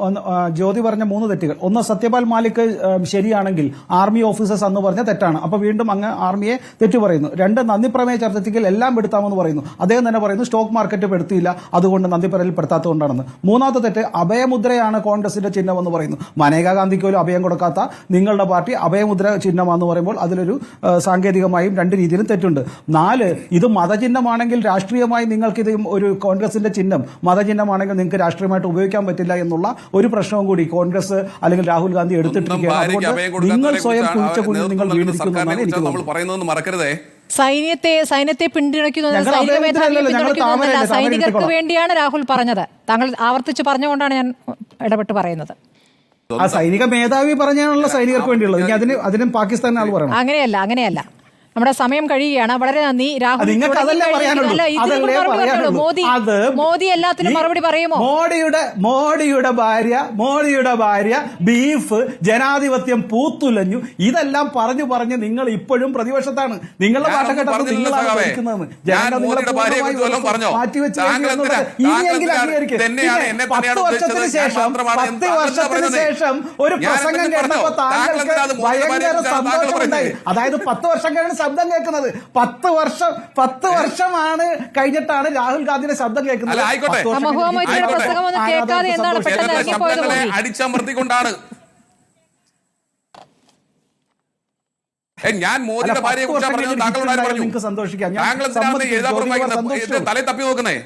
[SPEAKER 2] ജ്യോതി പറഞ്ഞ 3 തെറ്റുകൾ. ഒന്ന്, സത്യപാൽ മാലിക് ശരിയാണെങ്കിൽ ആർമി ഓഫീസേഴ്സ് അന്ന് പറഞ്ഞ തെറ്റാണ്. അപ്പൊ വീണ്ടും അങ്ങ് ആർമിയെ തെറ്റു പറയുന്നു. 2, നന്ദിപ്രമേയ ചർച്ചയ്ക്ക് എല്ലാം പെടുത്താമെന്ന് പറയുന്നു. അദ്ദേഹം തന്നെ പറയുന്നു സ്റ്റോക്ക് മാർക്കറ്റ് പെടുത്തിയില്ല, അതുകൊണ്ട് നന്ദിപ്രമേയത്തിൽ പെടുത്താത്തതുകൊണ്ടാണെന്ന്. 3ാമത്തെ തെറ്റ്, അഭയമുദ്രയാണ് കോൺഗ്രസിന്റെ ചിഹ്നമെന്ന് പറയുന്നു. മനേകാ ഗാന്ധിക്ക് പോലും അഭയം കൊടുക്കാത്ത നിങ്ങളുടെ പാർട്ടി അഭയമുദ്ര ചിഹ്നമാണെന്ന് പറയുമ്പോൾ അതിലൊരു സാങ്കേതികമായും 2 രീതിയിലും തെറ്റുണ്ട്. 4, ഇത് മതചിഹ്നമാണെങ്കിൽ രാഷ്ട്രീയമായി നിങ്ങൾക്കിത് ഒരു കോൺഗ്രസിന്റെ ചിഹ്നം മതചിഹ്നമാണെങ്കിൽ നിങ്ങൾക്ക് രാഷ്ട്രീയമായിട്ട് ഉപയോഗിക്കാൻ പറ്റില്ല എന്നുള്ള ഒരു പ്രശ്നവും കൂടി കോൺഗ്രസ് അല്ലെങ്കിൽ രാഹുൽ ഗാന്ധി എടുത്തിട്ടിരിക്കുകയാണ്. നിങ്ങൾ സ്വയം കുഴിച്ച കുഴിയിൽ നിങ്ങൾ വീണിരിക്കുന്നതാണ് എനിക്ക്
[SPEAKER 3] മറക്കരുതേ.
[SPEAKER 1] സൈന്യത്തെ പിന്തുണയ്ക്കുന്നത് സൈനിക മേധാവിയെ പിന്തുണയ്ക്കുന്നതല്ല, സൈനികർക്ക് വേണ്ടിയാണ് രാഹുൽ പറഞ്ഞത്. താങ്കൾ ആവർത്തിച്ച് പറഞ്ഞുകൊണ്ടാണ് ഞാൻ ഇടപെട്ട് പറയുന്നത്.
[SPEAKER 2] ആ സൈനിക മേധാവി പറഞ്ഞാണല്ലോ സൈനികർക്ക് വേണ്ടിയുള്ളത്. ഇനി അതിനും പാകിസ്ഥാൻ ആൾ പറയണം.
[SPEAKER 1] അങ്ങനെയല്ല. നമ്മുടെ സമയം കഴിയുകയാണ്. വളരെ നന്ദി രാഹുൽ. മോദി എല്ലാത്തിനും മറുപടി പറയുമോ?
[SPEAKER 2] മോഡിയുടെ ഭാര്യ ബീഫ്, ജനാധിപത്യം പൂത്തുലഞ്ഞു, ഇതെല്ലാം പറഞ്ഞു നിങ്ങൾ ഇപ്പോഴും പ്രതിപക്ഷത്താണ്. നിങ്ങളുടെ പാട്ടക്കെട്ടപ്പോൾ നിങ്ങളാണ് ഭരിക്കുന്നതെന്ന് ഇനിയെങ്കിലും അംഗീകരിക്കും. 10 വർഷത്തിന് ശേഷം ഒരു പ്രസംഗം കേട്ടപ്പോൾ താങ്കൾക്ക് ഭയങ്കര സന്തോഷമുണ്ടായി. അതായത് 10 വർഷം കഴിഞ്ഞ് ശബ്ദം കേൾക്കുന്നത് 10 വർഷമാണ് കഴിഞ്ഞിട്ടാണ് രാഹുൽ ഗാന്ധിയുടെ ശബ്ദം കേൾക്കുന്നത്.
[SPEAKER 3] അടിച്ചമർത്തിക്കൊണ്ടാണ് ഞാൻ മോദിയുടെ ഭാര്യയെ കുറിച്ച് പറഞ്ഞത് താങ്കളോട് പറഞ്ഞു. താങ്കൾ തലേ തപ്പി നോക്കുന്നേ,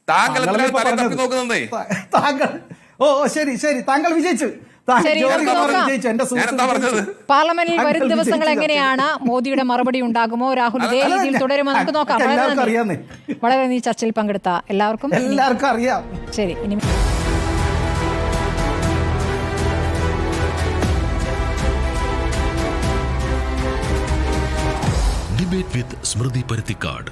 [SPEAKER 3] താങ്കൾ തപ്പി നോക്കുന്നേ.
[SPEAKER 2] ശരി, താങ്കൾ വിജയിച്ചു.
[SPEAKER 1] പാർലമെന്റിൽ വരും ദിവസങ്ങൾ എങ്ങനെയാണ്? മോദിയുടെ മറുപടി ഉണ്ടാകുമോ? രാഹുൽ ഇതേ രീതിയിൽ തുടരുമോ? നമുക്ക് നോക്കാം. വളരെ നന്ദി ചർച്ചയിൽ പങ്കെടുത്ത എല്ലാവർക്കും
[SPEAKER 2] അറിയാം.
[SPEAKER 1] ശരി, ഇനി
[SPEAKER 6] ഡിബേറ്റ് വിത്ത് സ്മൃതി പരുത്തിക്കാട്.